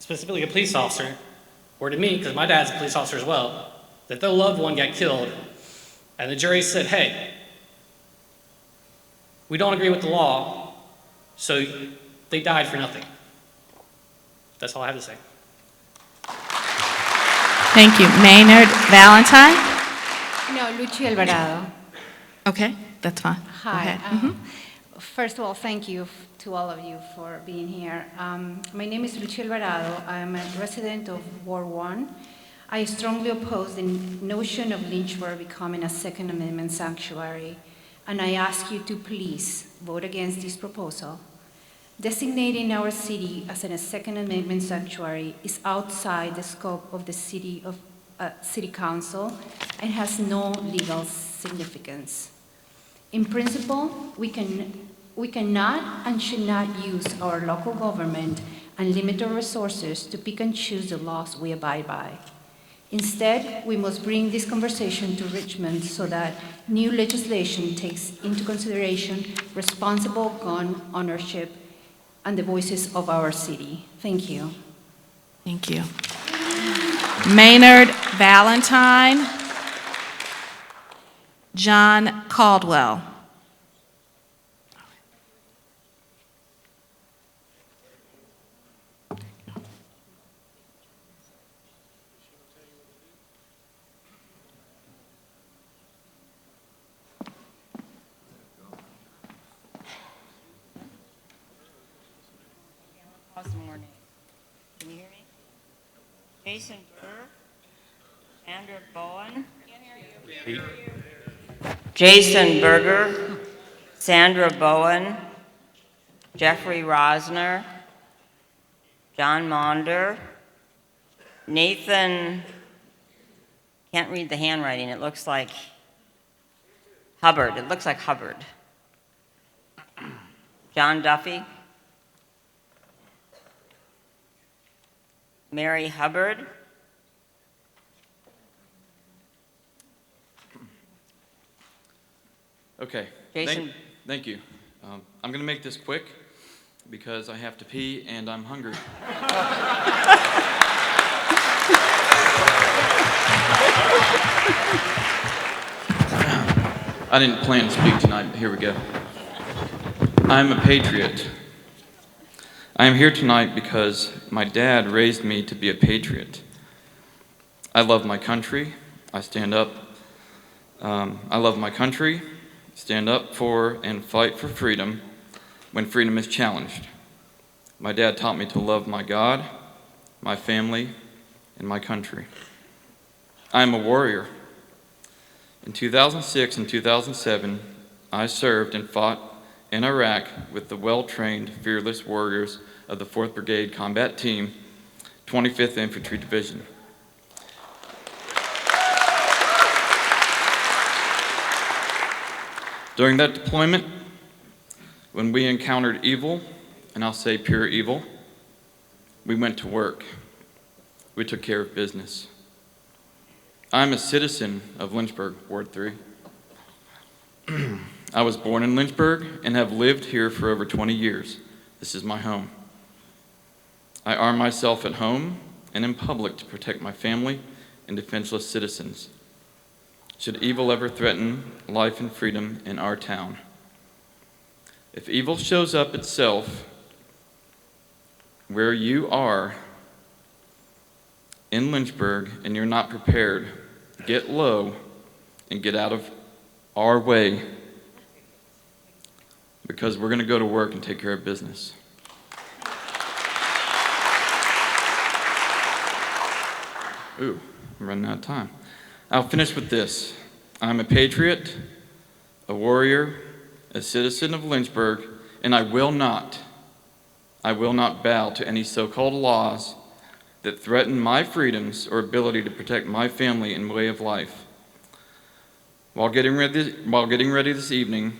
specifically a police officer, or to me, because my dad's a police officer as well, that their loved one got killed, and the jury said, hey, we don't agree with the law, so they died for nothing. That's all I have to say. Thank you. Maynard Valentine? No, Luchi Alvarado. Okay, that's fine. Go Hi. ahead. First of all, thank you to all of you for being here. My name is Luchi Alvarado. I am a resident of Ward 1. I strongly oppose the notion of Lynchburg becoming a Second Amendment sanctuary, and I ask you to please vote against this proposal. Designating our city as a Second Amendment sanctuary is outside the scope of the City Council and has no legal significance. In principle, we cannot and should not use our local government and limited resources to pick and choose the laws we abide by. Instead, we must bring this conversation to Richmond so that new legislation takes into consideration responsible gun ownership and the voices of our city. Thank you. Thank you. Maynard Valentine. John Caldwell. Can you hear me? Jason Burr, Andrew Bowen, Jason Berger, Sandra Bowen, Jeffrey Rosner, John Maunder, Nathan, can't read the handwriting, it looks like Hubbard, John Duffy, Mary Hubbard, Okay. Jason. Thank you. I'm going to make this quick because I have to pee and I'm hungry. I didn't plan to speak tonight, but here we go. I'm a patriot. I am here tonight because my dad raised me to be a patriot. I love my country. I stand up. I love my country. Stand up for and fight for freedom when freedom is challenged. My dad taught me to love my God, my family, and my country. I am a warrior. In 2006 and 2007, I served and fought in Iraq with the well-trained, fearless warriors of the 4th Brigade Combat Team, 25th Infantry Division. During that deployment, when we encountered evil, and I'll say pure evil, we went to work. We took care of business. I'm a citizen of Lynchburg, Ward 3. I was born in Lynchburg and have lived here for over 20 years. This is my home. I arm myself at home and in public to protect my family and defenseless citizens, should evil ever threaten life and freedom in our town. If evil shows up itself where you are in Lynchburg and you're not prepared, get low and get out of our way, because we're going to go to work and take care of business. Ooh, I'm running out of time. I'll finish with this. I'm a patriot, a warrior, a citizen of Lynchburg, and I will not bow to any so-called laws that threaten my freedoms or ability to protect my family and way of life. While getting ready this evening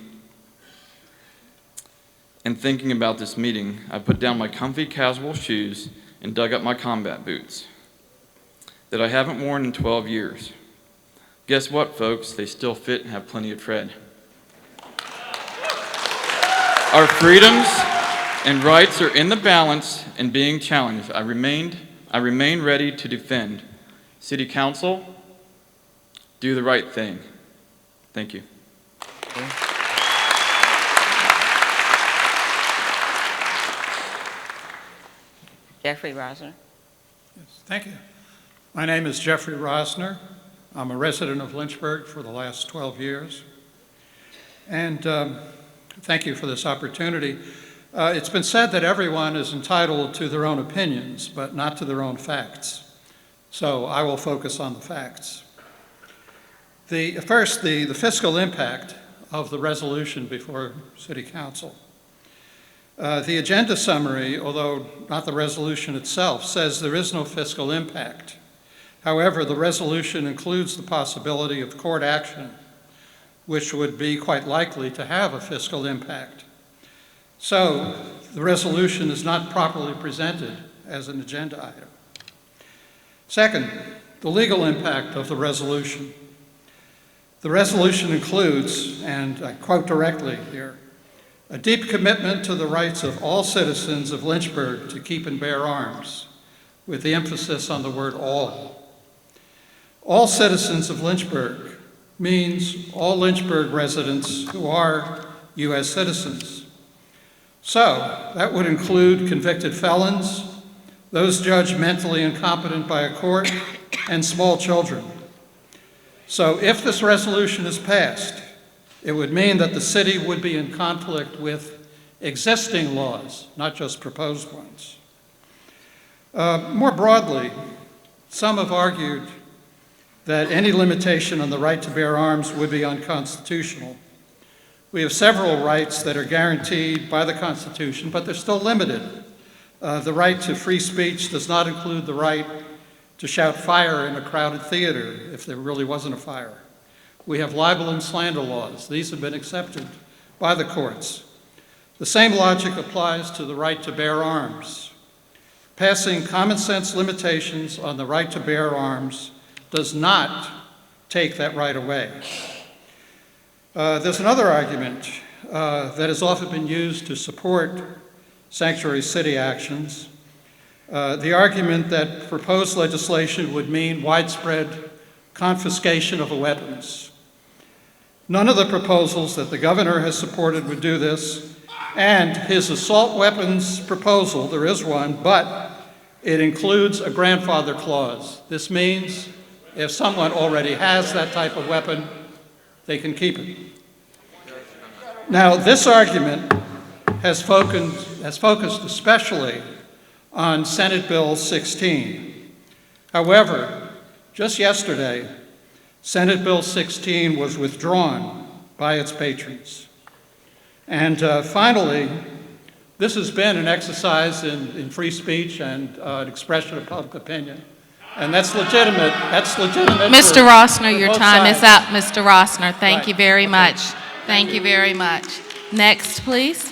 and thinking about this meeting, I put down my comfy casual shoes and dug up my combat boots that I haven't worn in 12 years. Guess what, folks? They still fit and have plenty of tread. Our freedoms and rights are in the balance and being challenged. I remain ready to defend. City Council, do the right thing. Thank you. Jeffrey Rosner. Thank you. My name is Jeffrey Rosner. I'm a resident of Lynchburg for the last 12 years. And thank you for this opportunity. It's been said that everyone is entitled to their own opinions, but not to their own facts. So I will focus on the facts. First, the fiscal impact of the resolution before City Council. The agenda summary, although not the resolution itself, says there is no fiscal impact. However, the resolution includes the possibility of court action, which would be quite likely to have a fiscal impact. So the resolution is not properly presented as an agenda item. Second, the legal impact of the resolution. The resolution includes, and I quote directly here, a deep commitment to the rights of all citizens of Lynchburg to keep and bear arms, with the emphasis on the word all. All citizens of Lynchburg means all Lynchburg residents who are U.S. citizens. So that would include convicted felons, those judged mentally incompetent by a court, and small children. So if this resolution is passed, it would mean that the city would be in conflict with existing laws, not just proposed ones. More broadly, some have argued that any limitation on the right to bear arms would be unconstitutional. We have several rights that are guaranteed by the Constitution, but they're still limited. The right to free speech does not include the right to shout fire in a crowded theater if there really wasn't a fire. We have libel and slander laws. These have been accepted by the courts. The same logic applies to the right to bear arms. Passing common sense limitations on the right to bear arms does not take that right away. There's another argument that has often been used to support sanctuary city actions. The argument that proposed legislation would mean widespread confiscation of weapons. None of the proposals that the governor has supported would do this, and his assault weapons proposal, there is one, but it includes a grandfather clause. This means if someone already has that type of weapon, they can keep it. Now, this argument has focused especially on Senate Bill 16. However, just yesterday, Senate Bill 16 was withdrawn by its patrons. And finally, this has been an exercise in free speech and an expression of public opinion. And that's legitimate. That's legitimate. Mr. Rossner, your both time is sides. up. Mr. Rossner, thank Right. you very Okay. much. Thank you very much. Next, please.